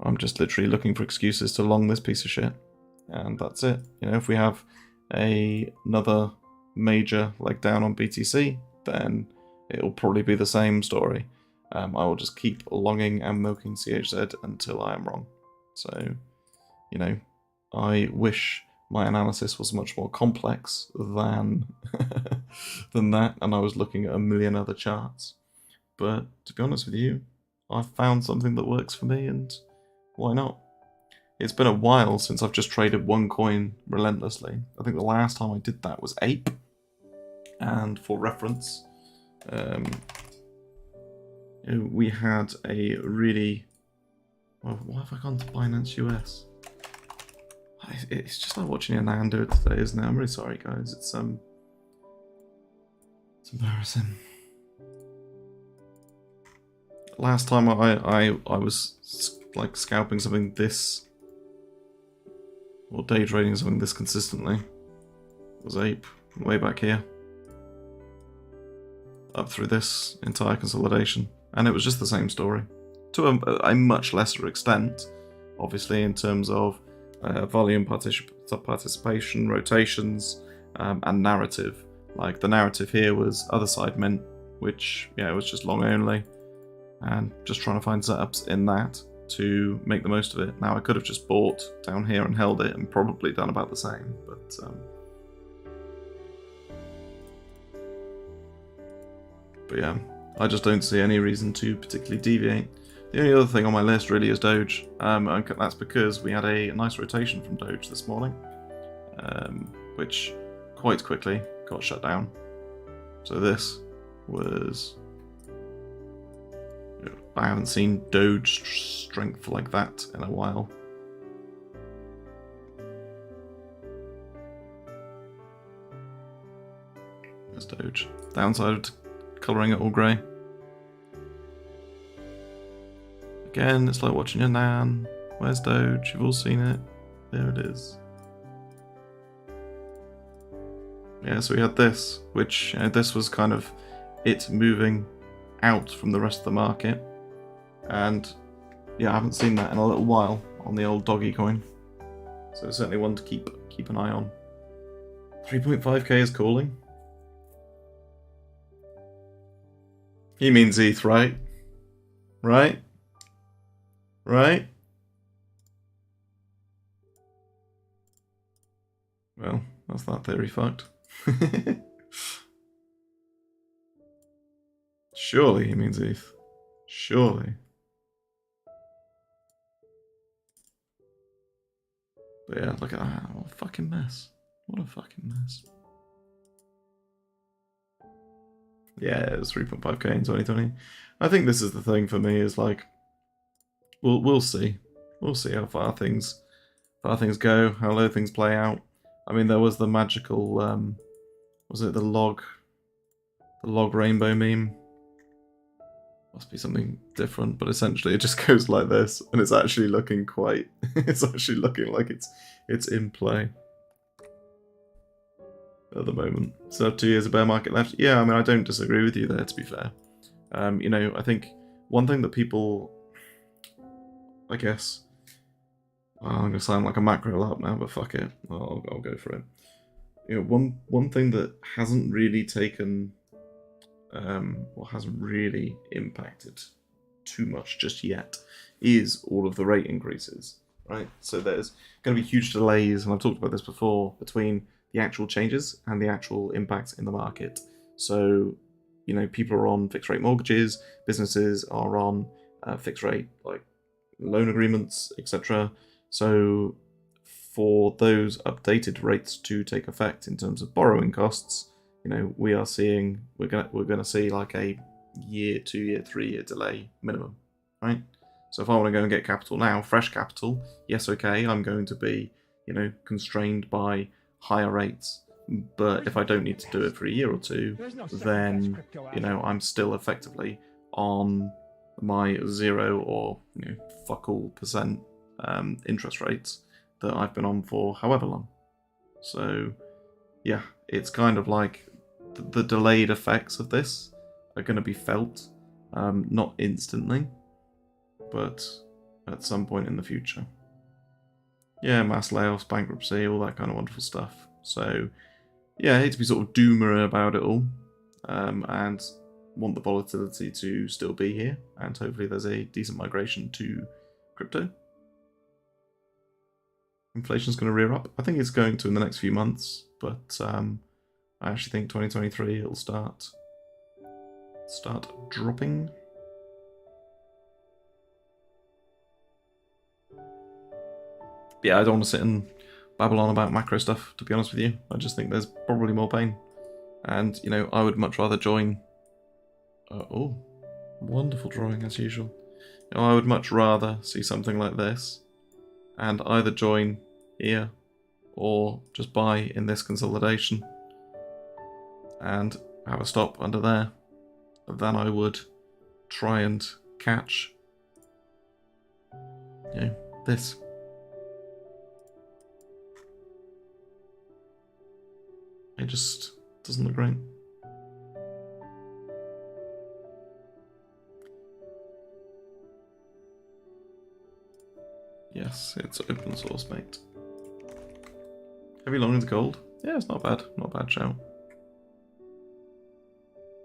I'm just literally looking for excuses to long this piece of shit, and that's it. If we have another major leg down on BTC, then it'll probably be the same story. I will just keep longing and milking CHZ until I am wrong. So, you know, I wish my analysis was much more complex than than that, and I was looking at a million other charts. But to be honest with you, I've found something that works for me, and why not? It's been a while since I've just traded one coin relentlessly. I think the last time I did that was Ape. And for reference, we had a really... Well, why have I gone to Binance US? It's just like watching a Nan do it today, isn't it? I'm really sorry, guys. It's embarrassing. Last time I was like scalping something this, or day trading something this consistently, was Ape, way back here, up through this entire consolidation, and it was just the same story, to a much lesser extent, obviously, in terms of volume, participation, rotations, and narrative. Like the narrative here was other side mint, which it was just long only, and just trying to find setups in that to make the most of it. Now I could have just bought down here and held it and probably done about the same, but yeah, I just don't see any reason to particularly deviate. The only other thing on my list really is Doge, and that's because we had a nice rotation from Doge this morning, which quite quickly got shut down. So this was... I haven't seen Doge strength like that in a while. There's Doge. Downside of colouring it all grey. Again, it's like watching your Nan. Where's Doge? You've all seen it. There it is. Yeah, so we had this, which this was kind of it moving out from the rest of the market. And yeah, I haven't seen that in a little while on the old doggy coin. So it's certainly one to keep an eye on. 3.5k is calling. He means ETH, right? Right? Right? Well, that's that theory fucked. Surely he means ETH. Surely. But yeah, look at that. What a fucking mess. What a fucking mess. Yeah, it was 3.5k in 2020. I think this is the thing for me, is like, we'll see. We'll see how far things go, how low things play out. I mean, there was the magical, was it the log rainbow meme? Must be something different, but essentially it just goes like this, and it's actually looking quite, it's actually looking like it's in play at the moment. So 2 years of bear market left. Yeah, I mean, I don't disagree with you there, to be fair. You know, I think one thing that people, I guess, I'm going to sound like a macro up now, but fuck it, I'll go for it. You know, one thing that hasn't really taken, or hasn't really impacted too much just yet, is all of the rate increases, right? So there's going to be huge delays, and I've talked about this before, between the actual changes and the actual impacts in the market. So, you know, people are on fixed rate mortgages, businesses are on fixed rate like loan agreements, etc. So for those updated rates to take effect in terms of borrowing costs, you know, we're gonna see like a year, 2 year, 3 year delay minimum, right? So if I want to go and get capital now, fresh capital, yes, okay, I'm going to be, you know, constrained by higher rates. But if I don't need to do it for a year or two, then, you know, I'm still effectively on my 0 or, you know, fuck all percent interest rates that I've been on for however long. So yeah, it's kind of like the delayed effects of this are going to be felt, not instantly, but at some point in the future. Yeah, mass layoffs, bankruptcy, all that kind of wonderful stuff. So yeah, I hate to be sort of doomer about it all, and want the volatility to still be here, and hopefully there's a decent migration to crypto. Inflation's going to rear up. I think it's going to in the next few months, but I actually think 2023 it'll start dropping. Yeah, I don't want to sit and babble on about macro stuff, to be honest with you. I just think there's probably more pain. And, you know, I would much rather join... oh, wonderful drawing as usual. You know, I would much rather see something like this and either join here or just buy in this consolidation and have a stop under there than I would try and catch, you know, this. It just doesn't look great. Yes, it's open source, mate. Heavy long into gold? Yeah, it's not bad. Not a bad shout.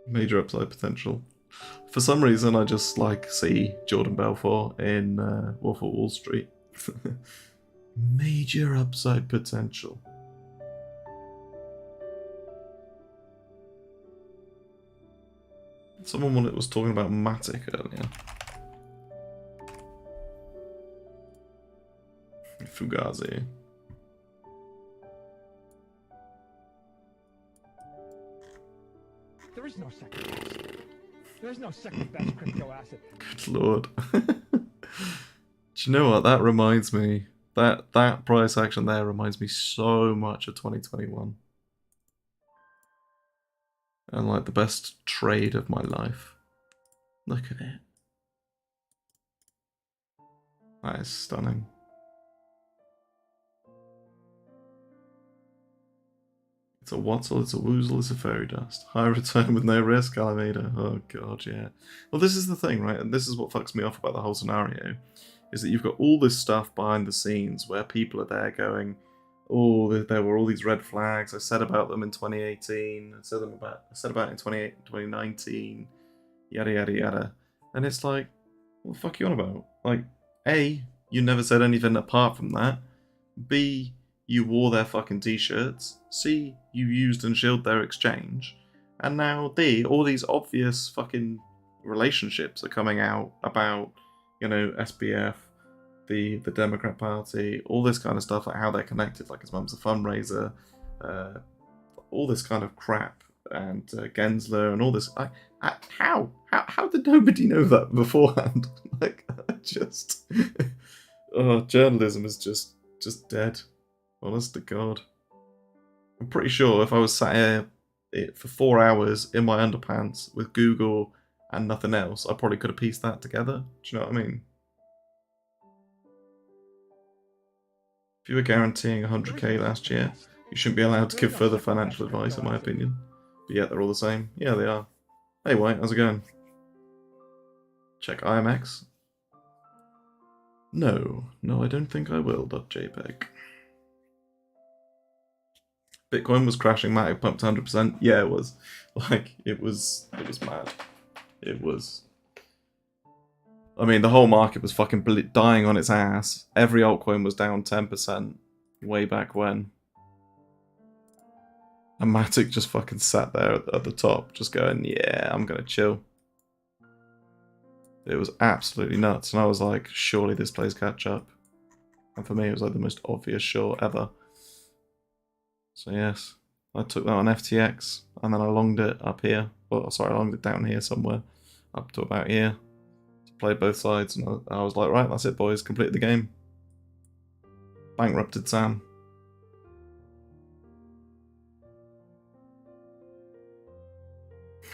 Major upside potential. For some reason, I just like see Jordan Belfort in Wolf of Wall Street. Major upside potential. Someone was talking about Matic earlier. Fugazi. There is no second best. There is no second best crypto asset. Good lord. Do you know what? That reminds me. That price action there reminds me so much of 2021. And like the best trade of my life. Look at it. That is stunning. It's a Wattle, it's a Woozle, it's a Fairy Dust. High return with no risk, Alameda. Oh god, yeah. Well, this is the thing, right? And this is what fucks me off about the whole scenario. Is that you've got all this stuff behind the scenes where people are there going, oh, there were all these red flags. I said about them in 2018. I said about it in 2019. Yada, yada, yada. And it's like, what the fuck are you on about? Like, A, you never said anything apart from that. B, you wore their fucking t-shirts. C, you used and shielded their exchange. And now D, all these obvious fucking relationships are coming out about, you know, SBF, the Democrat Party, all this kind of stuff, like how they're connected, like his mum's a fundraiser, all this kind of crap, and Gensler and all this. How did nobody know that beforehand? Like, journalism is just dead. Honest to God. I'm pretty sure if I was sat here for 4 hours in my underpants with Google and nothing else, I probably could have pieced that together. Do you know what I mean? If you were guaranteeing 100k last year, you shouldn't be allowed to give further financial advice, in my opinion. But yet they're all the same. Yeah, they are. Hey, White, how's it going? Check IMX. No, I don't think I will. .jpeg. Bitcoin was crashing. Matic pumped 100%. Yeah, it was. Like, it was mad. It was. I mean, the whole market was fucking dying on its ass. Every altcoin was down 10% way back when. And Matic just fucking sat there at the top, just going, yeah, I'm gonna chill. It was absolutely nuts. And I was like, surely this plays catch up. And for me, it was like the most obvious short ever. So yes, I took that on FTX, and then I longed it up here. Well, sorry, I longed it down here somewhere, up to about here. Played both sides, and I was like, right, that's it, boys, completed the game. Bankrupted Sam.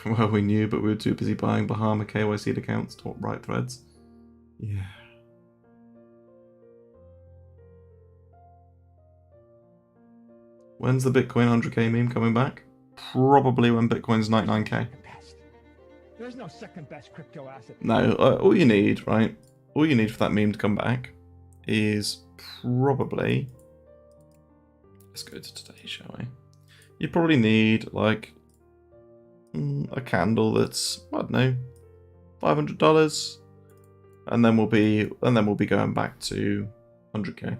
Well, we knew, but we were too busy buying Bahama KYC'd accounts to write threads. Yeah. When's the Bitcoin 100k meme coming back? Probably when Bitcoin's 99k. There's no second best crypto asset. No, all you need, right? All you need for that meme to come back is probably... Let's go to today, shall we? You probably need, like... a candle that's, I don't know, $500, and then we'll be going back to 100k.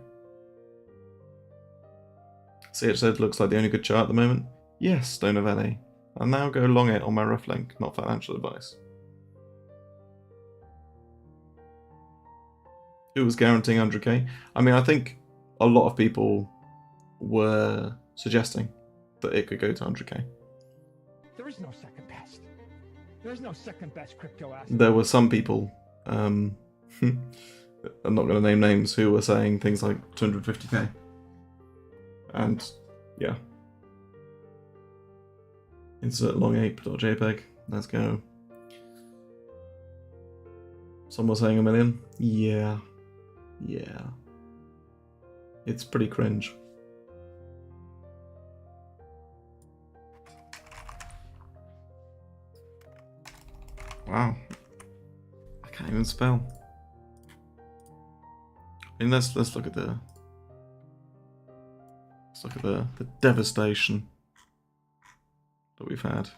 CHZ looks like the only good chart at the moment. Yes, Stone of Any. I'll now go long it on my rough link, not financial advice. Who was guaranteeing 100k? I mean, I think a lot of people were suggesting that it could go to 100k. There is no second best. There is no second best crypto asset. There were some people, I'm not going to name names, who were saying things like 250k. And, yeah. Insert longape.jpg. Let's go. Some were saying 1 million. Yeah. Yeah. It's pretty cringe. Wow. I can't even spell. I mean, let's look at the devastation that we've had.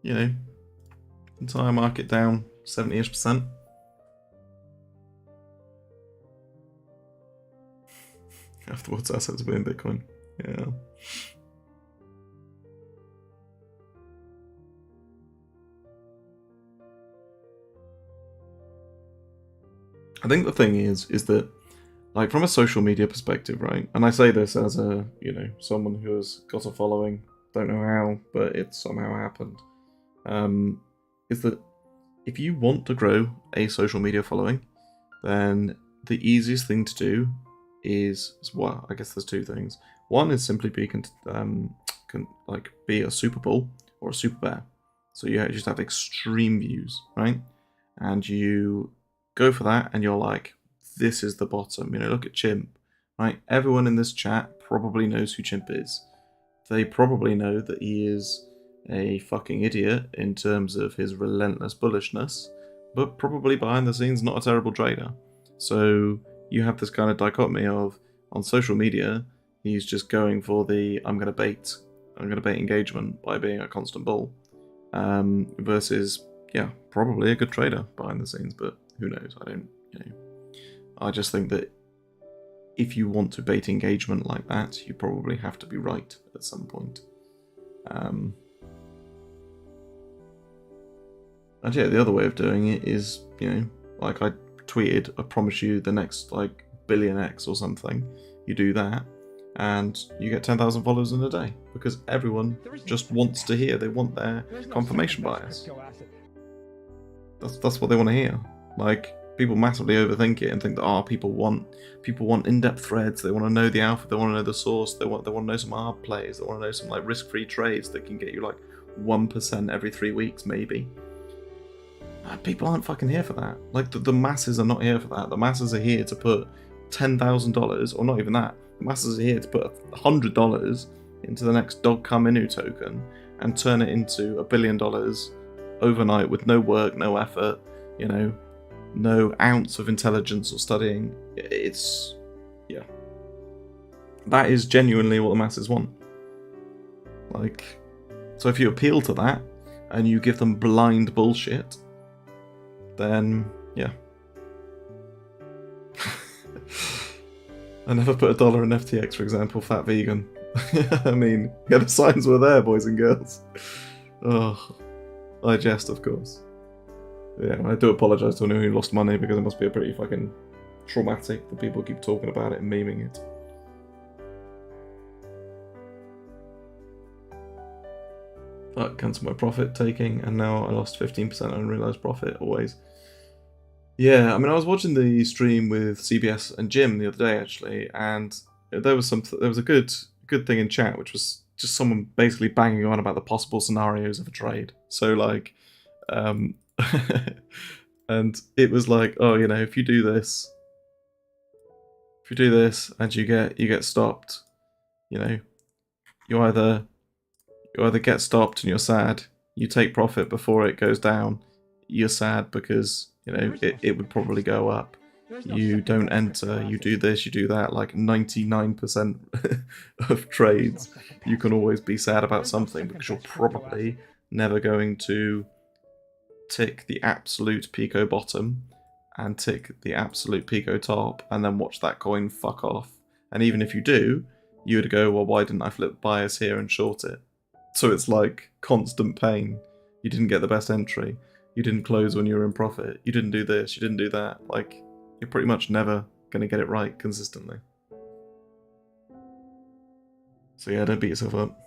You know, entire market down 70-ish%. Afterwards, assets will be in Bitcoin. Yeah. I think the thing is that, like, from a social media perspective, right? And I say this as a, you know, someone who has got a following, don't know how, but it somehow happened. Is that if you want to grow a social media following, then the easiest thing to do is, well, I guess there's two things. One is simply be a Super Bull or a Super Bear. So you just have extreme views, right? And you go for that, and you're like, this is the bottom. You know, look at Chimp, right? Everyone in this chat probably knows who Chimp is. They probably know that he is a fucking idiot in terms of his relentless bullishness, but probably behind the scenes not a terrible trader. So you have this kind of dichotomy of, on social media, he's just going for the I'm gonna bait engagement by being a constant bull, versus, yeah, probably a good trader behind the scenes, but who knows? I just think that if you want to bait engagement like that, you probably have to be right at some point. And yeah, the other way of doing it is, you know, like I tweeted, I promise you the next, like, billion X or something. You do that, and you get 10,000 followers in a day, because everyone just wants to hear. They want their confirmation bias. That's what they want to hear. Like, people massively overthink it and think that people want in-depth threads. They want to know the alpha. They want to know the source. They want to know some ARB plays. They want to know some, like, risk-free trades that can get you like 1% every 3 weeks, maybe. People aren't fucking here for that. Like, the masses are not here for that. The masses are here to put $10,000, or not even that. The masses are here to put $100 into the next Dogcom Inu token and turn it into $1 billion overnight with no work, no effort, you know, no ounce of intelligence or studying. It's, yeah. That is genuinely what the masses want. Like, so if you appeal to that and you give them blind bullshit, then, yeah. I never put $1 in FTX, for example, fat vegan. I mean, yeah, the signs were there, boys and girls. Oh, I jest, of course. Yeah, I do apologise to anyone who lost money, because it must be a pretty fucking traumatic that people keep talking about it and memeing it. That cancelled my profit taking, and now I lost 15% unrealised profit, always. Yeah, I mean, I was watching the stream with CBS and Jim the other day, actually, and there was a good thing in chat, which was just someone basically banging on about the possible scenarios of a trade. So, like, and it was like, oh, you know, if you do this and you get stopped, you know, you either get stopped and you're sad, you take profit before it goes down, you're sad because, you know, it would probably go up. you don't enter, you do this, you do that, like 99% of trades, you can always be sad about something because you're probably never going to tick the absolute Pico bottom and tick the absolute Pico top and then watch that coin fuck off. And even if you do, you would go, well, why didn't I flip bias here and short it? So it's like constant pain. You didn't get the best entry. You didn't close when you were in profit. You didn't do this, you didn't do that. Like, you're pretty much never going to get it right consistently. So yeah, don't beat yourself up.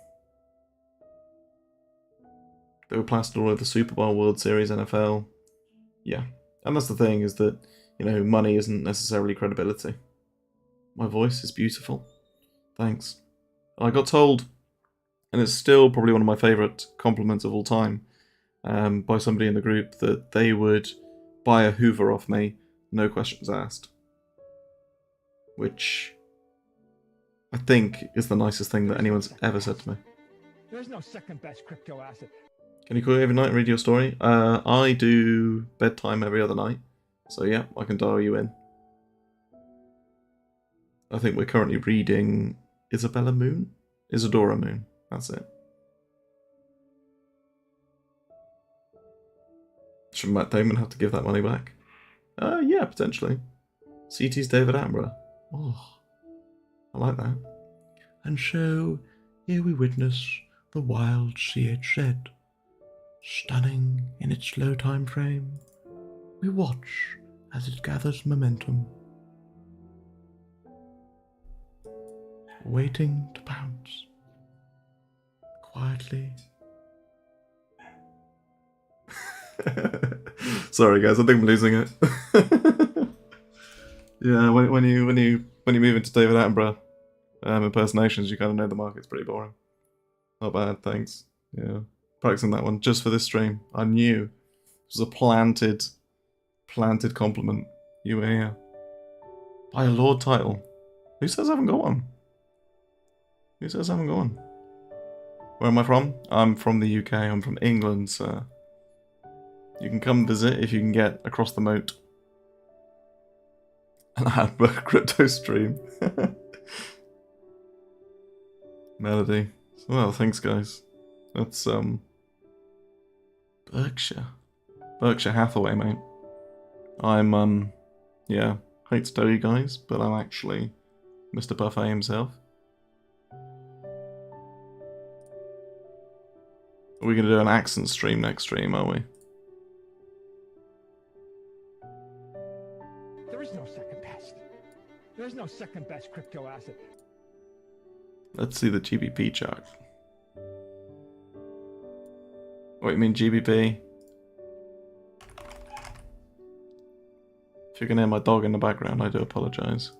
They were plastered all over the Super Bowl, World Series, NFL. Yeah. And that's the thing, is that, you know, money isn't necessarily credibility. My voice is beautiful. Thanks. I got told, and it's still probably one of my favourite compliments of all time, by somebody in the group, that they would buy a Hoover off me, no questions asked. Which I think is the nicest thing that anyone's ever said to me. There's no second best crypto asset. Can you call me every night and read your story? I do bedtime every other night. So yeah, I can dial you in. I think we're currently reading Isabella Moon? Isadora Moon. That's it. Should Matt Damon have to give that money back? Yeah, potentially. CT's David Attenborough. Oh, I like that. And so, here we witness the wild CHZ. Stunning in its slow time frame, we watch as it gathers momentum, waiting to pounce. Quietly. Sorry guys, I think I'm losing it. Yeah, when you move into David Attenborough impersonations, you kind of know the market's pretty boring. Not bad, thanks. Yeah. Practicing that one just for this stream. I knew it was a planted compliment. You were here. By a Lord title. Who says I haven't got one? Who says I haven't got one? Where am I from? I'm from the UK. I'm from England, sir. You can come visit if you can get across the moat. And I have a crypto stream. Melody. Well, thanks guys. That's Berkshire Hathaway, mate. I'm, yeah, hate to tell you guys, but I'm actually Mr. Buffet himself. Are we going to do an accent stream next stream, are we? There is no second best. There is no second best crypto asset. Let's see the GBP chart. What, you mean GBP? If you can hear my dog in the background, I do apologise.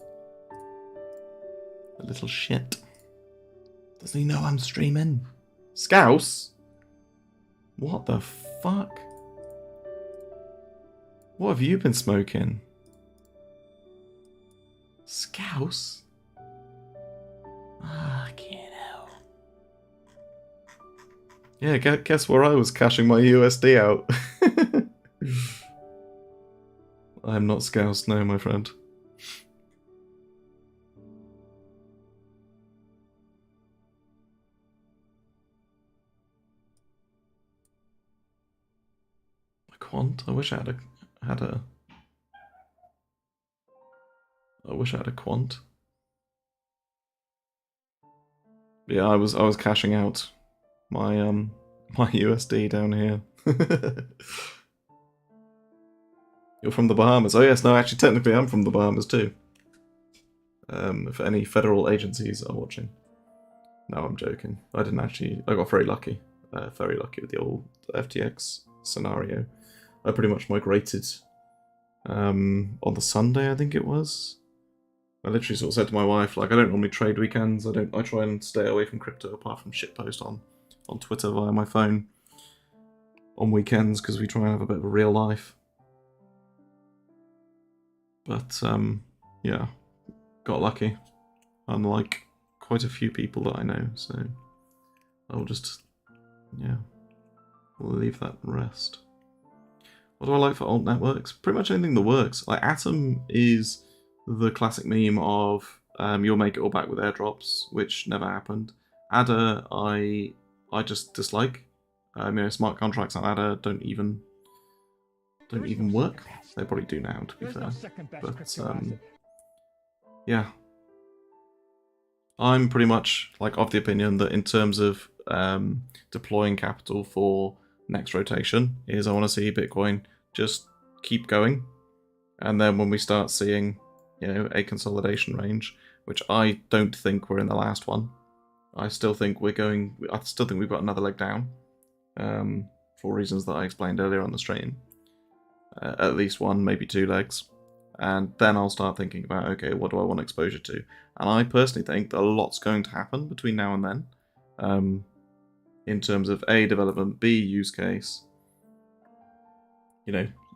A little shit. Doesn't he know I'm streaming? Scouse? What the fuck? What have you been smoking? Scouse? I can't help. Yeah, guess where I was cashing my USD out. I'm not Scouse, no, my friend. A quant? I wish I had a I wish I had a quant. Yeah, I was cashing out my my USD down here. You're from the Bahamas. Oh yes, no, actually technically I'm from the Bahamas too. If any federal agencies are watching. No, I'm joking. I didn't actually. I got very lucky. Very lucky with the old FTX scenario. I pretty much migrated on the Sunday, I think it was. I literally sort of said to my wife, like, I don't normally trade weekends. I try and stay away from crypto apart from shitpost on Twitter via my phone on weekends because we try and have a bit of a real life. But yeah, got lucky. Unlike quite a few people that I know, so I'll just, yeah, we'll leave that rest. What do I like for alt networks? Pretty much anything that works. Like Atom is the classic meme of you'll make it all back with airdrops, which never happened. Adder, I just dislike. Smart contracts on Adder don't even work. They probably do now, to be fair. But yeah, I'm pretty much like of the opinion that in terms of deploying capital for next rotation is I want to see Bitcoin just keep going, and then when we start seeing a consolidation range, which I don't think we're in the last one. I still think we've got another leg down, for reasons that I explained earlier on the stream. At least one, maybe 2 legs. And then I'll start thinking about, okay, what do I want exposure to? And I personally think that a lot's going to happen between now and then, in terms of A, development, B, use case,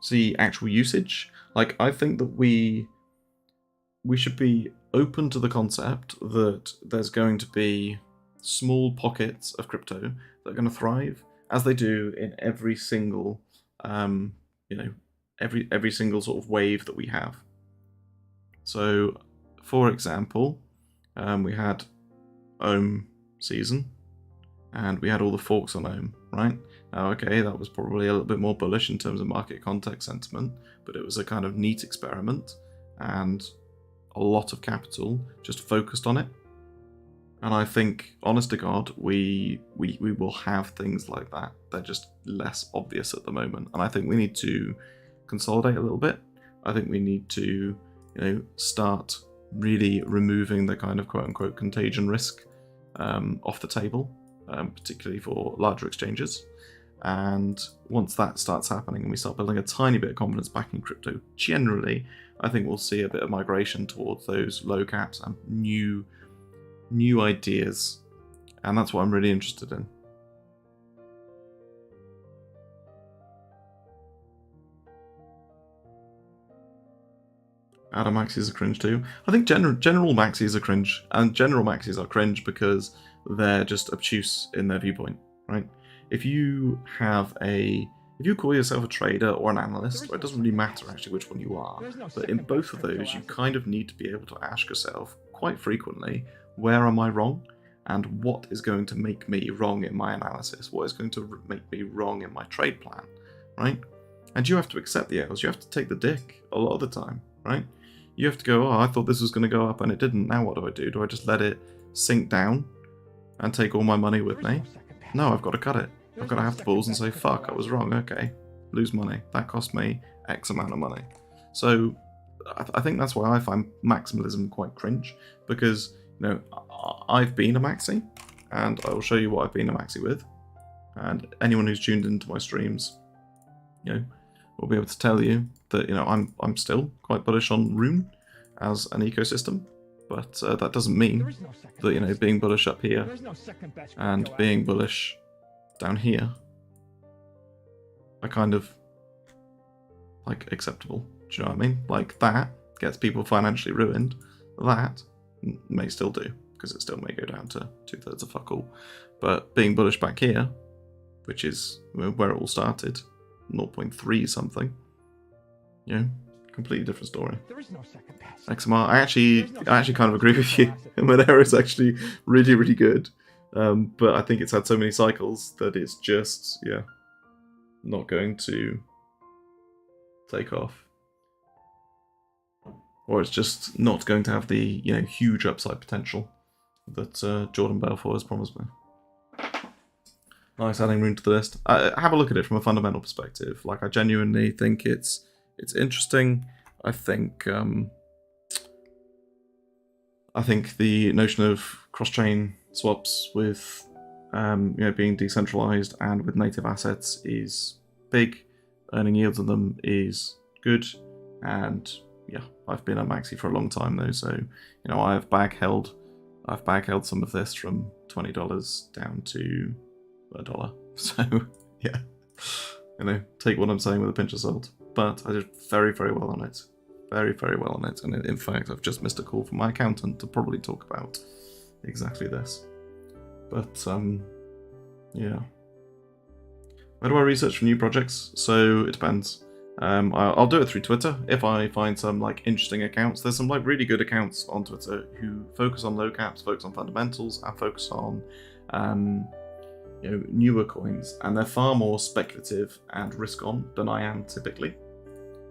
C, actual usage. Like, I think that we should be open to the concept that there's going to be small pockets of crypto that are going to thrive, as they do in every single, every single sort of wave that we have. So, for example, we had Ohm season, and we had all the forks on Ohm, right? Now, okay, that was probably a little bit more bullish in terms of market context sentiment, but it was a kind of neat experiment, and a lot of capital just focused on it. And I think, honest to God, we will have things like that. They're just less obvious at the moment. And I think we need to consolidate a little bit. I think we need to, start really removing the kind of quote-unquote contagion risk off the table, particularly for larger exchanges. And once that starts happening and we start building a tiny bit of confidence back in crypto, generally, I think we'll see a bit of migration towards those low caps and new ideas. And that's what I'm really interested in. Adam maxis are cringe too. I think general maxis are cringe, and general maxis are cringe because they're just obtuse in their viewpoint, right? If you call yourself a trader or an analyst, it doesn't really matter actually which one you are, but in both of those you kind of need to be able to ask yourself quite frequently, where am I wrong? And what is going to make me wrong in my analysis? What is going to make me wrong in my trade plan, right? And you have to accept the L's. You have to take the dick a lot of the time, right? You have to go, I thought this was going to go up and it didn't. Now what do? Do I just let it sink down and take all my money with me? No, I've got to cut it. I've got to have the balls and say, fuck, I was wrong. Okay, lose money. That cost me X amount of money. So I think that's why I find maximalism quite cringe, because I've been a maxi, and I will show you what I've been a maxi with. And anyone who's tuned into my streams, will be able to tell you that I'm still quite bullish on Rune as an ecosystem, but that doesn't mean that being bullish up here and being bullish down here are kind of like acceptable. Do you know what I mean? Like that gets people financially ruined. That may still do, because it still may go down to 2/3 of fuck all. But being bullish back here, which is where it all started, 0.3 something, completely different story. There is no second best. XMR, I actually kind of agree with you. Monero is actually really, really good. But I think it's had so many cycles that it's just, not going to take off. Or it's just not going to have the, huge upside potential that Jordan Belfort has promised me. Nice, adding Rune to the list. Have a look at it from a fundamental perspective. Like, I genuinely think it's interesting. I think the notion of cross-chain swaps with being decentralized and with native assets is big. Earning yields on them is good, and I've been a maxi for a long time though, so I've bag held some of this from $20 down to $1. So take what I'm saying with a pinch of salt. But I did very, very well on it. Very, very well on it. And in fact, I've just missed a call from my accountant to probably talk about exactly this. But, Where do I research for new projects? So it depends. I'll do it through Twitter if I find some like interesting accounts. There's some like really good accounts on Twitter who focus on low caps, focus on fundamentals, and focus on newer coins, and they're far more speculative and risk on than I am typically.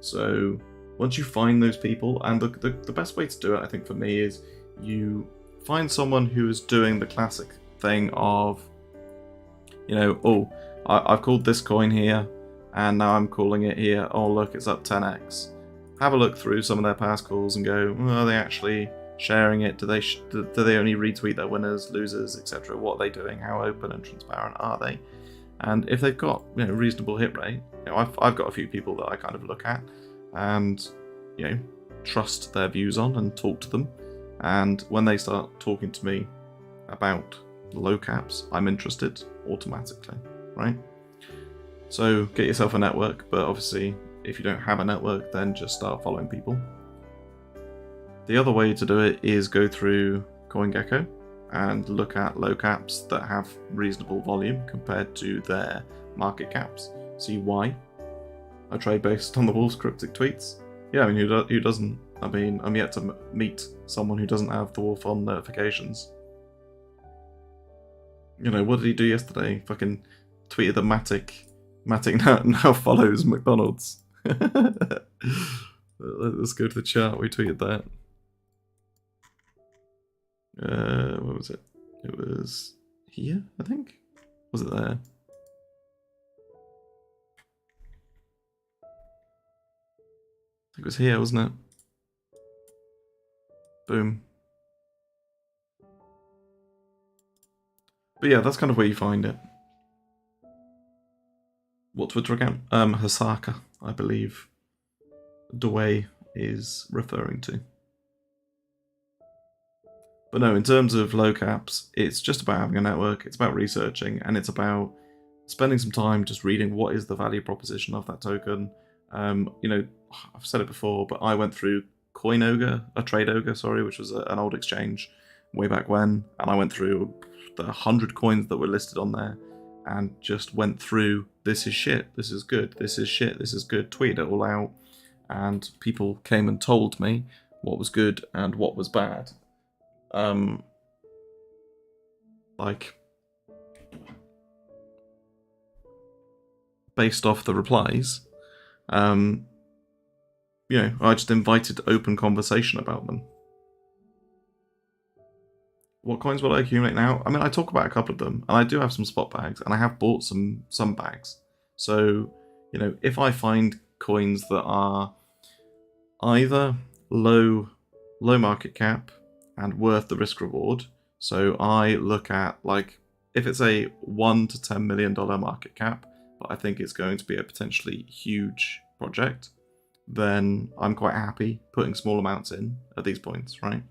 So once you find those people, and the best way to do it, I think for me, is you find someone who is doing the classic thing of, I've called this coin here, and now I'm calling it here. Oh, look, it's up 10x. Have a look through some of their past calls and go, are they actually sharing it? Do they only retweet their winners, losers, etc.? What are they doing? How open and transparent are they? And if they've got reasonable hit rate, I've got a few people that I kind of look at and trust their views on and talk to them. And when they start talking to me about low caps, I'm interested automatically, right? So get yourself a network, but obviously if you don't have a network, then just start following people. The other way to do it is go through CoinGecko and look at low caps that have reasonable volume compared to their market caps. See why. I trade based on the Wolf's cryptic tweets. Yeah, I mean, who doesn't? I mean, I'm yet to meet someone who doesn't have the Wolf on notifications. What did he do yesterday? Fucking tweeted that Matic now follows McDonald's. Let's go to the chat. We tweeted that. What was it? It was here, I think. Was it there? I think it was here, wasn't it? Boom. But yeah, that's kind of where you find it. What Twitter account? Hasaka, I believe Dway is referring to. But no, in terms of low caps, it's just about having a network, it's about researching, and it's about spending some time just reading what is the value proposition of that token. I've said it before, but I went through TradeOgre, which was an old exchange way back when, and I went through the 100 coins that were listed on there and just went through, this is shit, this is good, this is shit, this is good, tweeted it all out, and people came and told me what was good and what was bad. Based off the replies, I just invited open conversation about them. What coins will I accumulate now? I mean, I talk about a couple of them, and I do have some spot bags, and I have bought some bags. So, if I find coins that are either low market cap and worth the risk reward, so I look at, like, if it's a $1 to $10 million market cap, but I think it's going to be a potentially huge project, then I'm quite happy putting small amounts in at these points, right?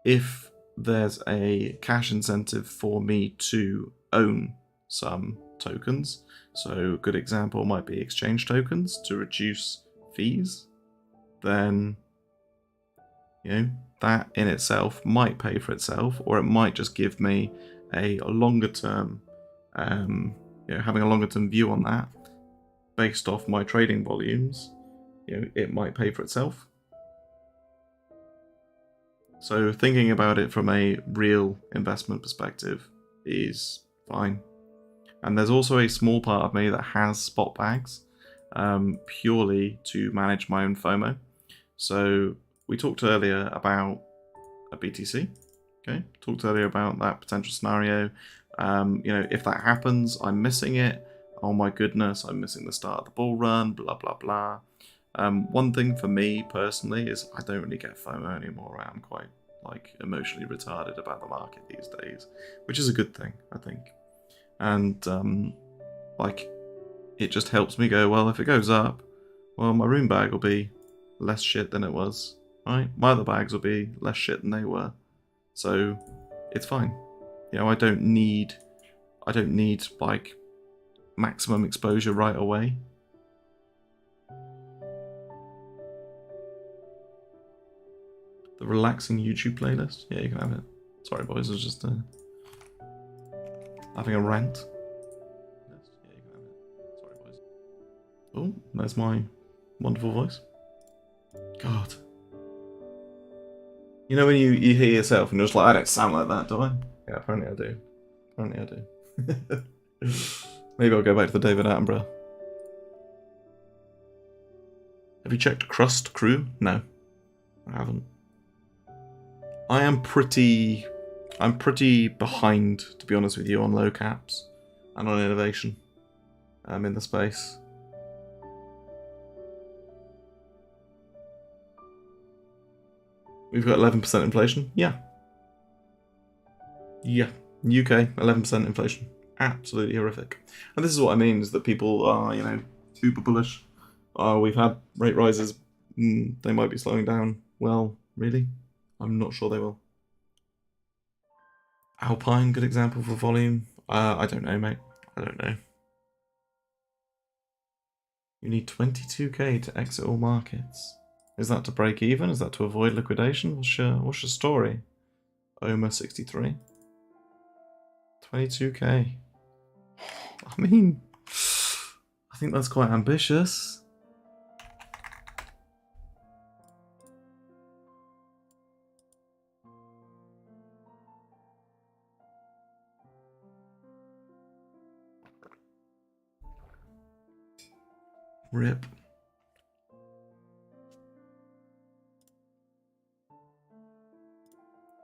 If there's a cash incentive for me to own some tokens, so a good example might be exchange tokens to reduce fees, then that in itself might pay for itself, or it might just give me a longer term, having a longer term view on that based off my trading volumes, it might pay for itself. So thinking about it from a real investment perspective is fine. And there's also a small part of me that has spot bags, purely to manage my own FOMO. So we talked earlier about a BTC. Okay, talked earlier about that potential scenario. If that happens, I'm missing it. Oh my goodness, I'm missing the start of the bull run, blah, blah, blah. One thing for me personally is I don't really get FOMO anymore. I'm quite emotionally retarded about the market these days, which is a good thing, I think. And it just helps me go, well, if it goes up, well, my room bag will be less shit than it was, right? My other bags will be less shit than they were. So it's fine. I don't need maximum exposure right away. The relaxing YouTube playlist? Yeah, you can have it. Sorry, boys, I was just having a rant. Yes, yeah, you can have it. Sorry, boys. Oh, there's my wonderful voice. God. You know when you hear yourself and you're just like, I don't sound like that, do I? Yeah, apparently I do. Apparently I do. Maybe I'll go back to the David Attenborough. Have you checked Crust Crew? No, I haven't. I'm pretty behind, to be honest with you, on low caps and on innovation in the space. We've got 11% inflation. Yeah. Yeah. UK, 11% inflation. Absolutely horrific. And this is what I mean, is that people are, you know, super bullish. We've had rate rises. They might be slowing down. Well, really? I'm not sure they will. Alpine, good example for volume. I don't know, mate. I don't know. You need 22k to exit all markets. Is that to break even? Is that to avoid liquidation? What's your story? OMA 63. 22k. I mean, I think that's quite ambitious. Rip.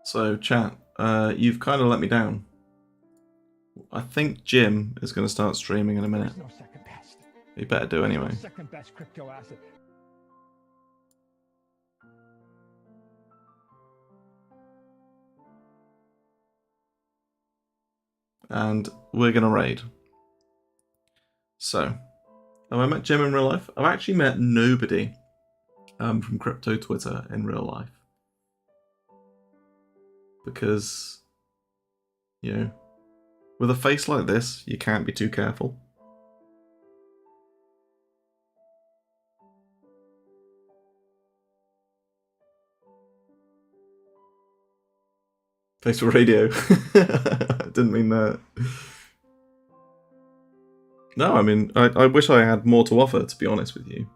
So, chat, you've kind of let me down. I think Jim is going to start streaming in a minute. There's no second best. He better do anyway. There's no second best crypto asset. And we're going to raid. So, have I met Jim in real life? I've actually met nobody from crypto Twitter in real life. Because, you know, with a face like this, you can't be too careful. Face for radio. Didn't mean that. No, I mean, I wish I had more to offer, to be honest with you.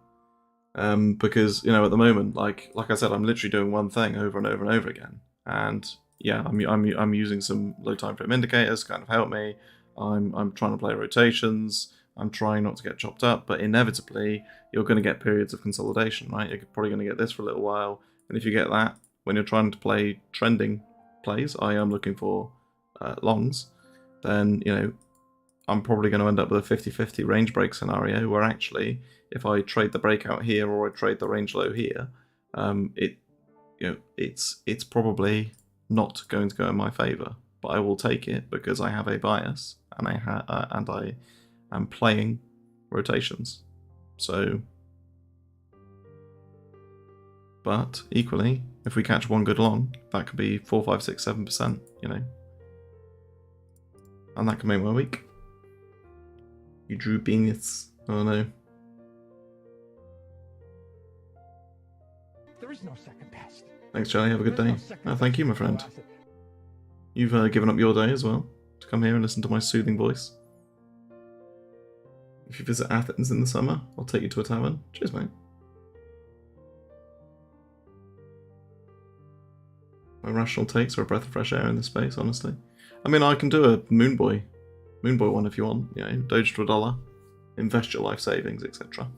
Because, you know, at the moment, like I said, I'm literally doing one thing over and over and over again. And yeah, I'm using some low time frame indicators to kind of help me. I'm trying to play rotations. I'm trying not to get chopped up, but inevitably you're going to get periods of consolidation, right? You're probably going to get this for a little while, and if you get that when you're trying to play trending plays, I am looking for longs, then you know I'm probably going to end up with a 50-50 range break scenario where actually if I trade the breakout here or I trade the range low here, it's probably not going to go in my favor, but I will take it because I have a bias and I am playing rotations. So, but equally, if we catch one good long, that could be 4, 5, 6, 7%, you know, and that can make my week. You drew beanies. Oh no. There is no second best. Thanks, Charlie. Have a good day. Oh, thank you, my friend. Crypto asset. You've given up your day as well to come here and listen to my soothing voice. If you visit Athens in the summer, I'll take you to a tavern. Cheers, mate. My rational takes are a breath of fresh air in this space, honestly. I mean, I can do a Moon Boy one if you want. You know, Doge to $1, invest your life savings, etc.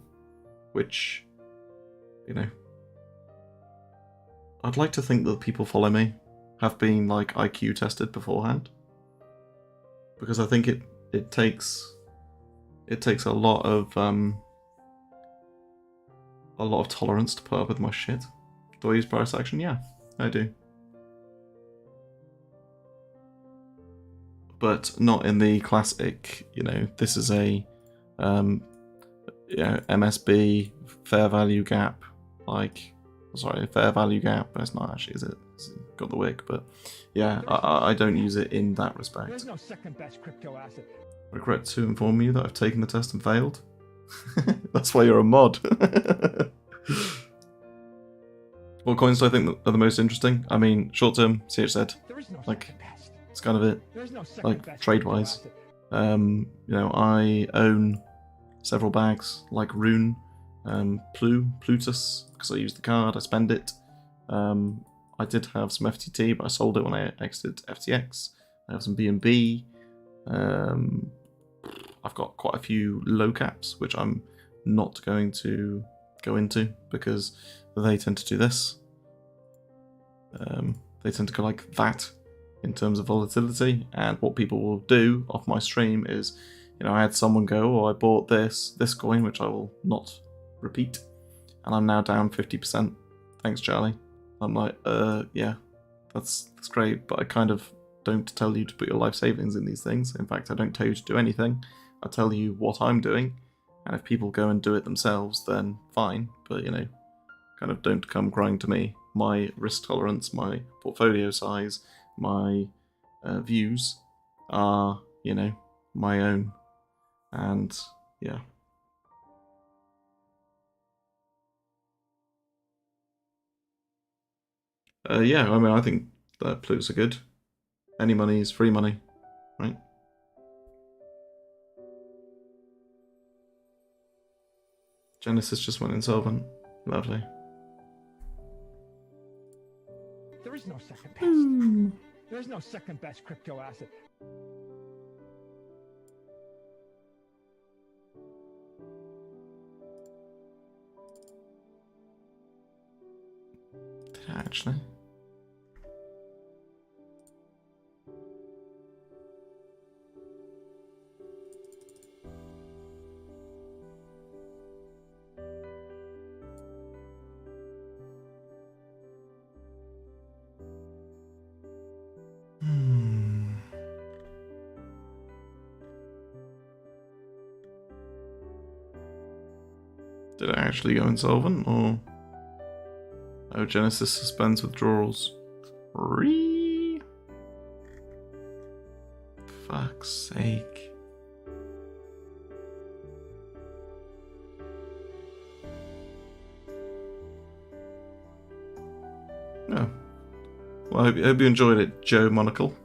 Which, you know, I'd like to think that people follow me have been like IQ tested beforehand, because I think it takes a lot of tolerance to put up with my shit. Do I use price action? Yeah, I do. But not in the classic, you know, this is a MSB fair value gap, fair value gap. It's not actually, is it? It's got the wick, but yeah, I don't use it in that respect. There's no second best crypto asset. Regret to inform you that I've taken the test and failed. That's why you're a mod. What coins do I think are the most interesting? I mean, short term, CHZ. There is no Like, second best. it's kind of it. There's no second Like, best trade-wise. crypto asset. You know, I own several bags like Rune, Plutus, because I used the card, I spend it. I did have some FTT, but I sold it when I exited FTX. I have some BNB. I've got quite a few low caps, which I'm not going to go into because they tend to do this. They tend to go like that in terms of volatility, and what people will do off my stream is, you know, I had someone go, oh, I bought this coin, which I will not repeat, and I'm now down 50%. Thanks, Charlie. I'm like, yeah, that's great, but I kind of don't tell you to put your life savings in these things. In fact, I don't tell you to do anything. I tell you what I'm doing, and if people go and do it themselves, then fine, but, you know, kind of don't come crying to me. My risk tolerance, my portfolio size, my views are, you know, my own, and yeah. Yeah, I mean, I think that Plutos are good. Any money is free money, right? Genesis just went insolvent. Lovely. There is no second best. There's no second best crypto asset. Did I actually? Did it actually go insolvent, or... Oh, Genesis suspends withdrawals. Fuck's sake. No. Well, I hope you enjoyed it, Joe Monocle.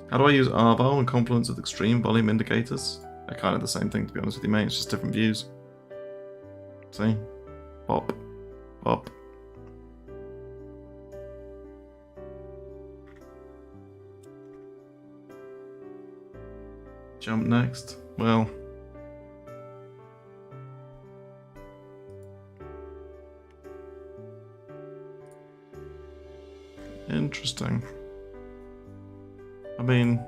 How do I use R-bar and Confluence with extreme volume indicators? They're kind of the same thing, to be honest with you, mate. It's just different views. See? Pop. Pop. Jump next. Well. Interesting. I mean...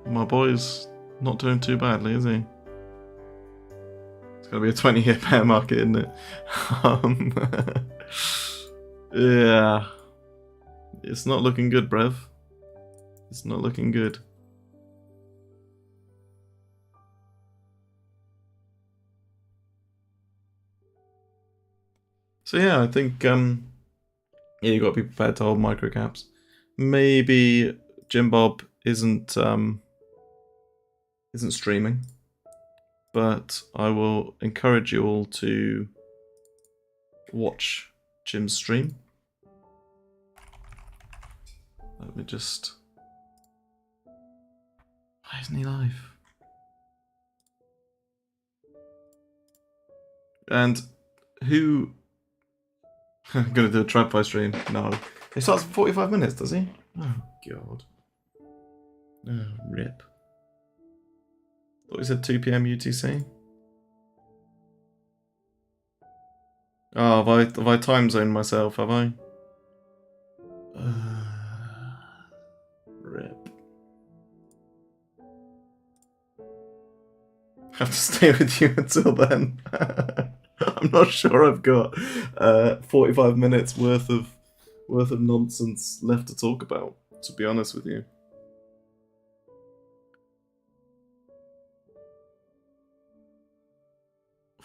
My boy's not doing too badly, is he? It's gonna be a 20-year bear market, isn't it? Yeah. It's not looking good, bruv. It's not looking good. So yeah, I think yeah, you got to be prepared to hold microcaps. Maybe Jim Bob isn't streaming, but I will encourage you all to watch Jim's stream. Let me just... Why isn't he live? And who... I'm gonna do a TradFi stream. No. He starts for 45 minutes, does he? Oh, God. Oh, rip. Thought he said 2 PM UTC? Oh, have I time zoned myself, have I? Rip. Have to stay with you until then. I'm not sure I've got 45 minutes worth of nonsense left to talk about, to be honest with you.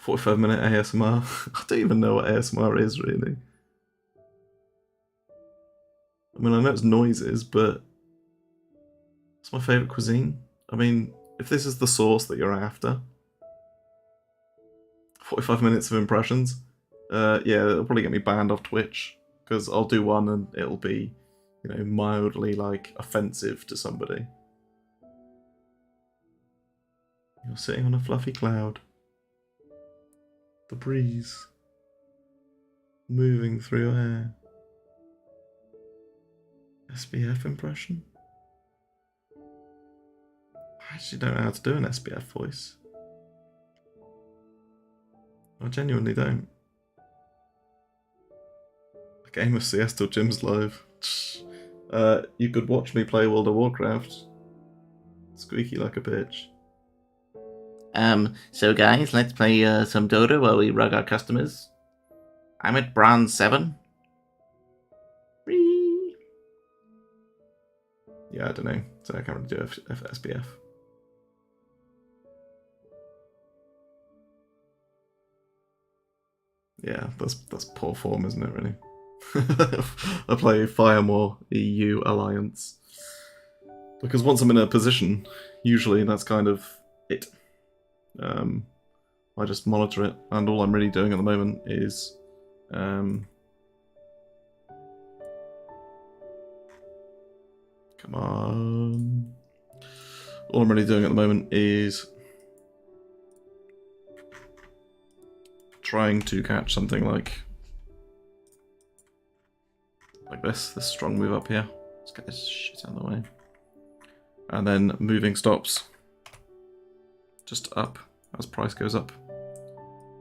"45-minute ASMR." I don't even know what ASMR is, really. I mean, I know it's noises, but it's my favourite cuisine. I mean, if this is the sauce that you're after, 45 minutes of impressions. Yeah, it'll probably get me banned off Twitch, because I'll do one and it'll be, you know, mildly, like, offensive to somebody. You're sitting on a fluffy cloud. The breeze moving through your hair. SBF impression? I actually don't know how to do an SBF voice. I genuinely don't. A game of CS till Jim's live. You could watch me play World of Warcraft. Squeaky like a bitch. So guys, let's play some Dota while we rug our customers. I'm at Bronze 7. Whee! Yeah, I don't know. So I can't really do SBF. Yeah, that's poor form, isn't it, really? I play Firemore EU Alliance. Because once I'm in a position, usually that's kind of it. I just monitor it, and all I'm really doing at the moment is come on. All I'm really doing at the moment is trying to catch something like this strong move up here. Let's get this shit out of the way. And then moving stops just up as price goes up.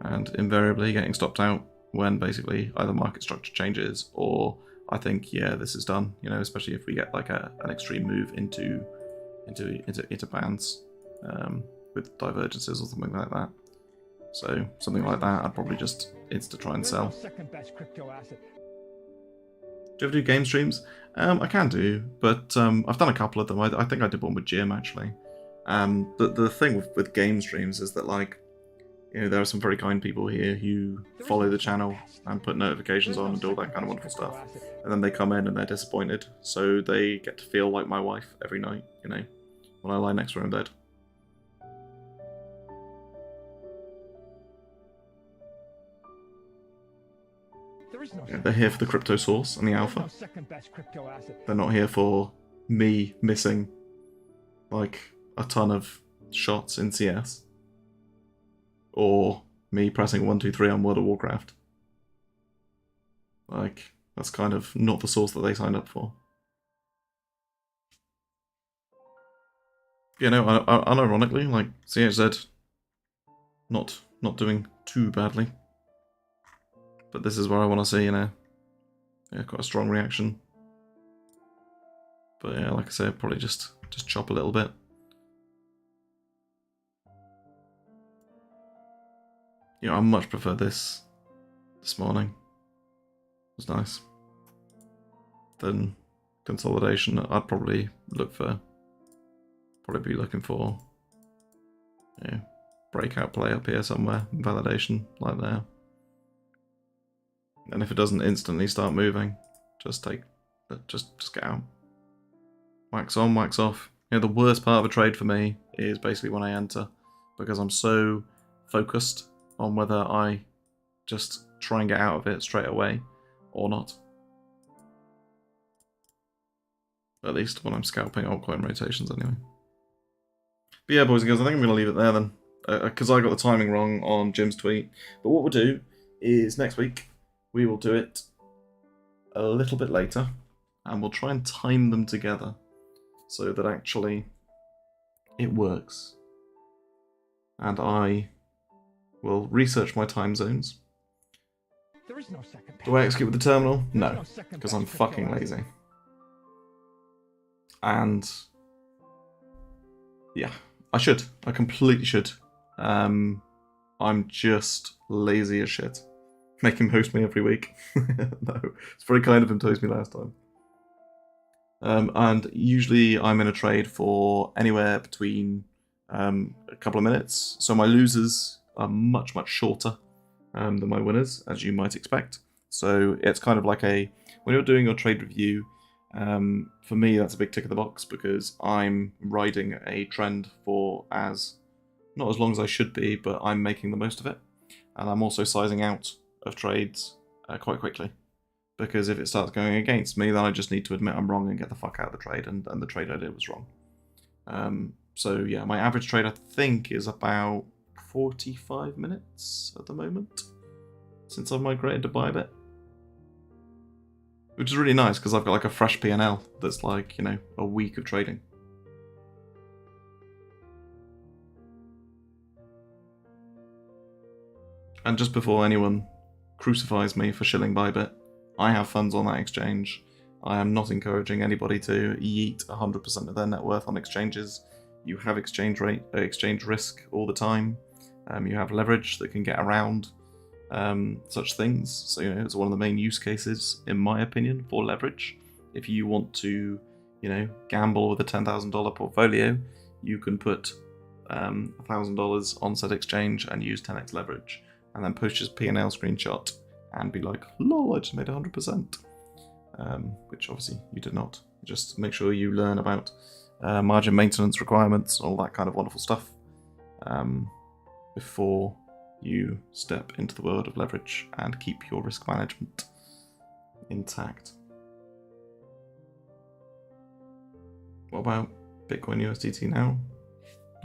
And invariably getting stopped out when basically either market structure changes or I think, yeah, this is done, you know, especially if we get like an extreme move into bands with divergences or something like that. So something like that, I'd probably just insta try and sell. Second best crypto asset. Do you ever do game streams? I can do, but I've done a couple of them. I think I did one with Jim actually. The thing with game streams is that, like, you know, there are some very kind people here who follow the channel and put notifications on and do all that kind of wonderful stuff. And then they come in and they're disappointed, so they get to feel like my wife every night, you know, when I lie next to her in bed. Yeah, they're here for the crypto source and the alpha. They're not here for me missing like a ton of shots in CS. Or me pressing 1, 2, 3 on World of Warcraft. Like, that's kind of not the source that they signed up for. You know, unironically, like, CHZ not doing too badly. But this is where I want to see, you know, yeah, quite a strong reaction. But yeah, like I said, probably just chop a little bit. You know, I much prefer this morning. It was nice. Then consolidation, I'd probably be looking for, yeah, breakout play up here somewhere, validation like there. And if it doesn't instantly start moving, just get out. Wax on, wax off. You know, the worst part of a trade for me is basically when I enter, because I'm so focused on whether I just try and get out of it straight away or not. At least when I'm scalping altcoin rotations anyway. But yeah, boys and girls, I think I'm going to leave it there then, because I got the timing wrong on Jim's tweet. But what we'll do is next week we will do it a little bit later, and we'll try and time them together so that actually it works. And I will research my time zones. Do I execute with the terminal? No, because I'm fucking lazy. And yeah, I should. I completely should. I'm just lazy as shit. Make him host me every week. No, it's very kind of him to host me last time. And usually I'm in a trade for anywhere between a couple of minutes. So my losers are much, much shorter than my winners, as you might expect. So it's kind of like when you're doing your trade review, for me that's a big tick of the box because I'm riding a trend for not as long as I should be, but I'm making the most of it. And I'm also sizing out of trades quite quickly. Because if it starts going against me, then I just need to admit I'm wrong and get the fuck out of the trade, and the trade I did was wrong. So yeah, my average trade I think is about 45 minutes at the moment since I've migrated to Bybit. Which is really nice because I've got like a fresh P&L that's like, you know, a week of trading. And just before anyone crucifies me for shilling Bybit, I have funds on that exchange. I am not encouraging anybody to yeet 100% of their net worth on exchanges. You have exchange risk all the time. You have leverage that can get around such things. So, you know, it's one of the main use cases, in my opinion, for leverage. If you want to, you know, gamble with a $10,000 portfolio, you can put $1,000 on said exchange and use 10x leverage, and then post your P&L screenshot and be like, lol, I just made 100%. Which obviously you did not. Just make sure you learn about margin maintenance requirements, all that kind of wonderful stuff, before you step into the world of leverage and keep your risk management intact. What about Bitcoin USDT now?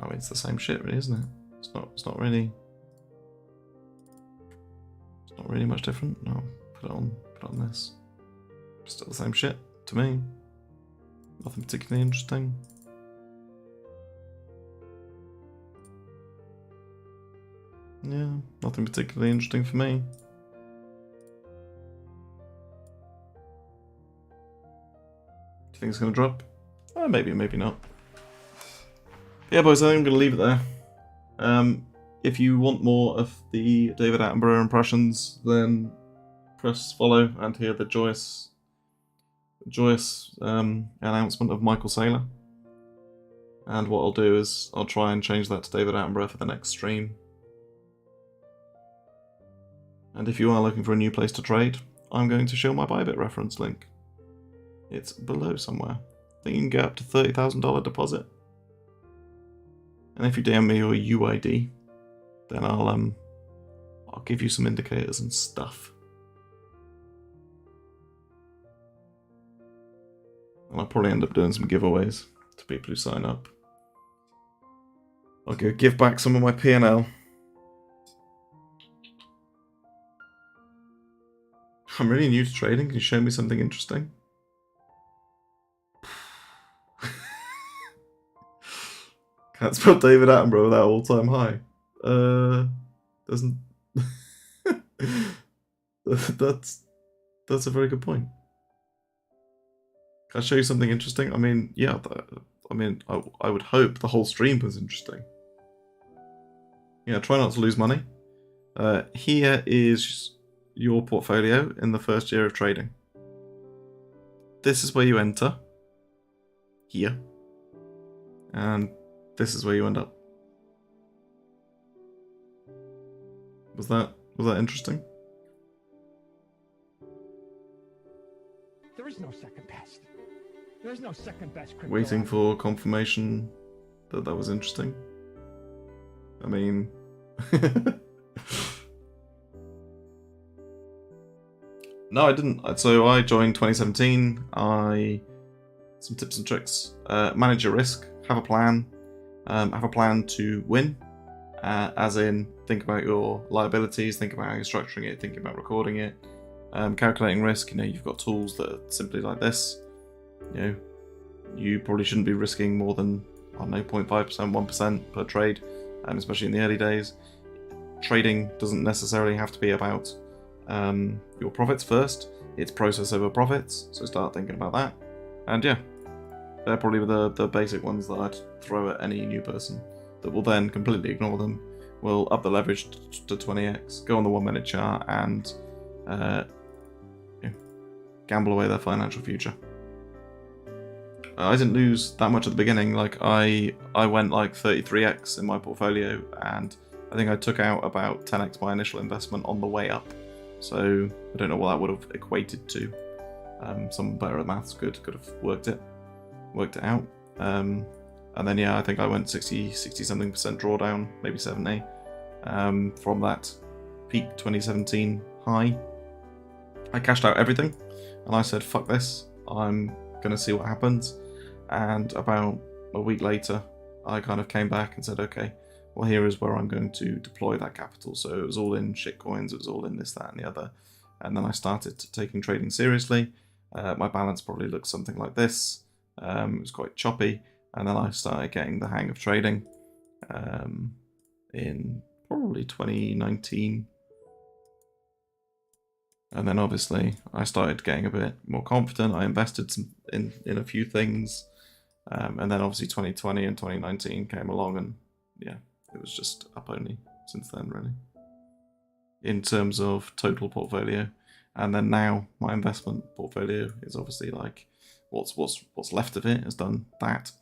I mean, it's the same shit, really, isn't it? It's not really much different. No, put it on this. Still the same shit to me. Nothing particularly interesting. Yeah, nothing particularly interesting for me. Do you think it's going to drop? Maybe, maybe not. Yeah, boys, I think I'm going to leave it there. If you want more of the David Attenborough impressions, then press follow and hear the joyous announcement of Michael Saylor. And what I'll do is I'll try and change that to David Attenborough for the next stream. And if you are looking for a new place to trade, I'm going to show my Bybit reference link. It's below somewhere. I think you can get up to $30,000 deposit. And if you DM me your UID, then I'll give you some indicators and stuff. And I'll probably end up doing some giveaways to people who sign up. I'll go give back some of my P&L. I'm really new to trading. Can you show me something interesting? Can't spell David Attenborough without all-time high. Doesn't. That's a very good point. Can I show you something interesting? I mean, yeah. I would hope the whole stream was interesting. Yeah, try not to lose money. Here is your portfolio in the first year of trading. This is where you enter. Here. And this is where you end up. Was that interesting? There is no second best. There is no second best crypto. Waiting for confirmation that was interesting. I mean... No, I didn't. So I joined 2017. Some tips and tricks. Manage your risk. Have a plan. Have a plan to win. As in, think about your liabilities. Think about how you're structuring it. Think about recording it. Calculating risk. You know, you've got tools that are simply like this. You know, you probably shouldn't be risking more than, I don't know, 0.5%, 1% per trade, especially in the early days. Trading doesn't necessarily have to be about your profits first. It's process over profits, so start thinking about that. And yeah, they're probably the basic ones that I'd throw at any new person that will then completely ignore them, will up the leverage to 20x, go on the 1 minute chart, and gamble away their financial future. I didn't lose that much at the beginning. Like I went like 33x in my portfolio, and I think I took out about 10x my initial investment on the way up. So I don't know what that would have equated to. Someone better at maths could have worked it out. And then yeah, I think I went 60 something % drawdown, maybe 70 from that peak 2017 high, I cashed out everything, and I said, fuck this, I'm going to see what happens. And about a week later, I kind of came back and said, okay, well, here is where I'm going to deploy that capital. So it was all in shitcoins, it was all in this, that, and the other. And then I started taking trading seriously. My balance probably looked something like this. It was quite choppy. And then I started getting the hang of trading in probably 2019. And then obviously I started getting a bit more confident. I invested in a few things. And then obviously 2020 and 2019 came along, and yeah, it was just up only since then, really, in terms of total portfolio. And then now my investment portfolio is obviously like what's left of it has done that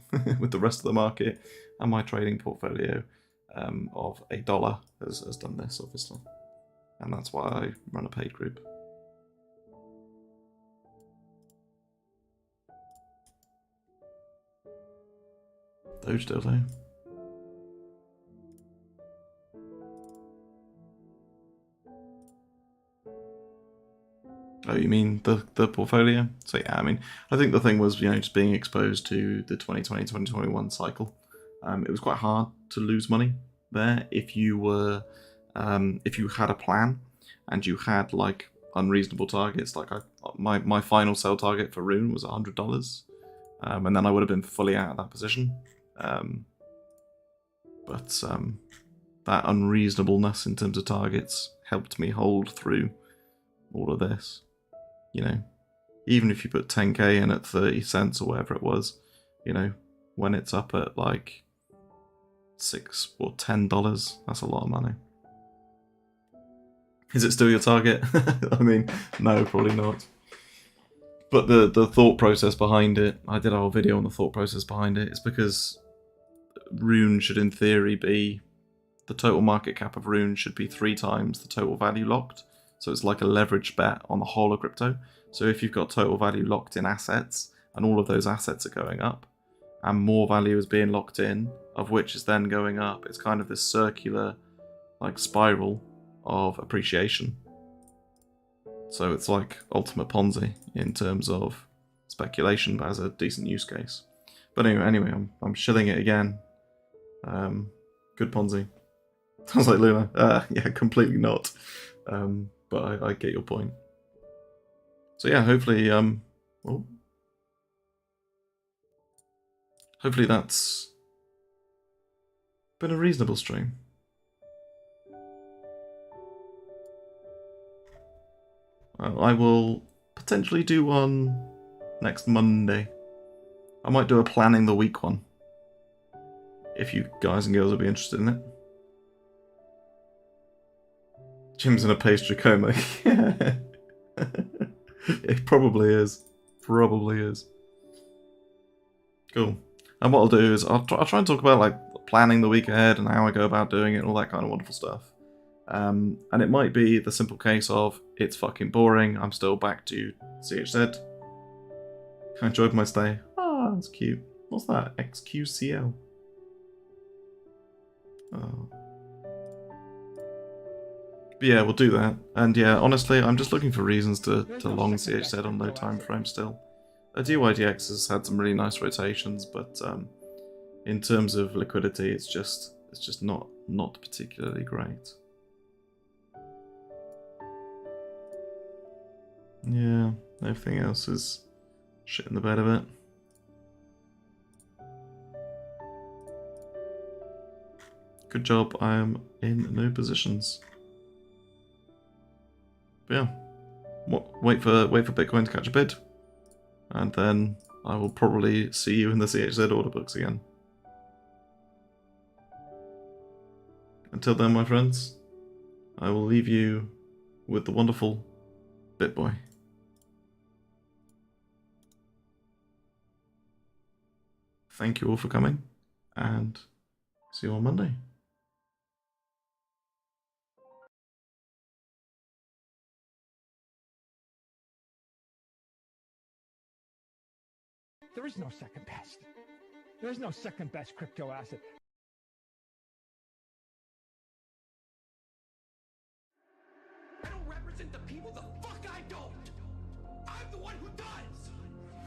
with the rest of the market, and my trading portfolio of $1 has done this, obviously, and that's why I run a paid group. Doge dildo. Oh, you mean the portfolio? So yeah, I mean, I think the thing was, just being exposed to the 2020-2021 cycle. It was quite hard to lose money there if you were, if you had a plan and you had like unreasonable targets. Like my final sell target for Rune was $100, and then I would have been fully out of that position. But that unreasonableness in terms of targets helped me hold through all of this. Even if you put 10k in at 30 cents or whatever it was, when it's up at like $6 or $10, that's a lot of money. Is it still your target? I mean, no, probably not. But the thought process behind it, I did a whole video on the thought process behind it. It's because Rune should, in theory, be the total market cap of Rune should be 3 times the total value locked. So it's like a leveraged bet on the whole of crypto. So if you've got total value locked in assets, and all of those assets are going up, and more value is being locked in, of which is then going up, it's kind of this circular like spiral of appreciation. So it's like ultimate Ponzi in terms of speculation, but as a decent use case. But anyway, I'm shilling it again. Good Ponzi. Sounds like Luna. Yeah, completely not. But I get your point. So yeah, hopefully, hopefully that's been a reasonable stream. I will potentially do one next Monday. I might do a planning the week one, if you guys and girls will be interested in it. Jim's in a pastry coma. It probably is. Probably is. Cool. And what I'll do is I'll try and talk about like planning the week ahead and how I go about doing it and all that kind of wonderful stuff. And it might be the simple case of it's fucking boring. I'm still back to CHZ. I enjoyed my stay. Ah, that's cute. What's that? XQCL. Oh. But yeah, we'll do that. And yeah, honestly, I'm just looking for reasons to long CHZ on low time frame still. DYDX has had some really nice rotations, but in terms of liquidity, it's just not particularly great. Yeah, everything else is shit in the bed of it. Good job, I am in no positions. But yeah, wait for Bitcoin to catch a bid, and then I will probably see you in the CHZ order books again. Until then, my friends, I will leave you with the wonderful BitBoy. Thank you all for coming, and see you on Monday. There is no second best. There is no second best crypto asset. represent the people? The fuck I don't. I'm the one who does.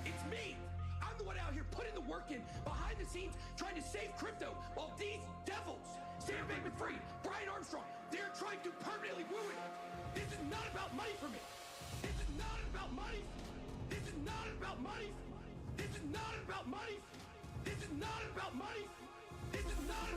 It's me. I'm the one out here putting the work in behind the scenes trying to save crypto while these devils, Sam Bankman-Fried, Brian Armstrong, they're trying to permanently ruin it. This is not about money for me. This is not about money. This is not about money. This is not about money. This is not about money. This is not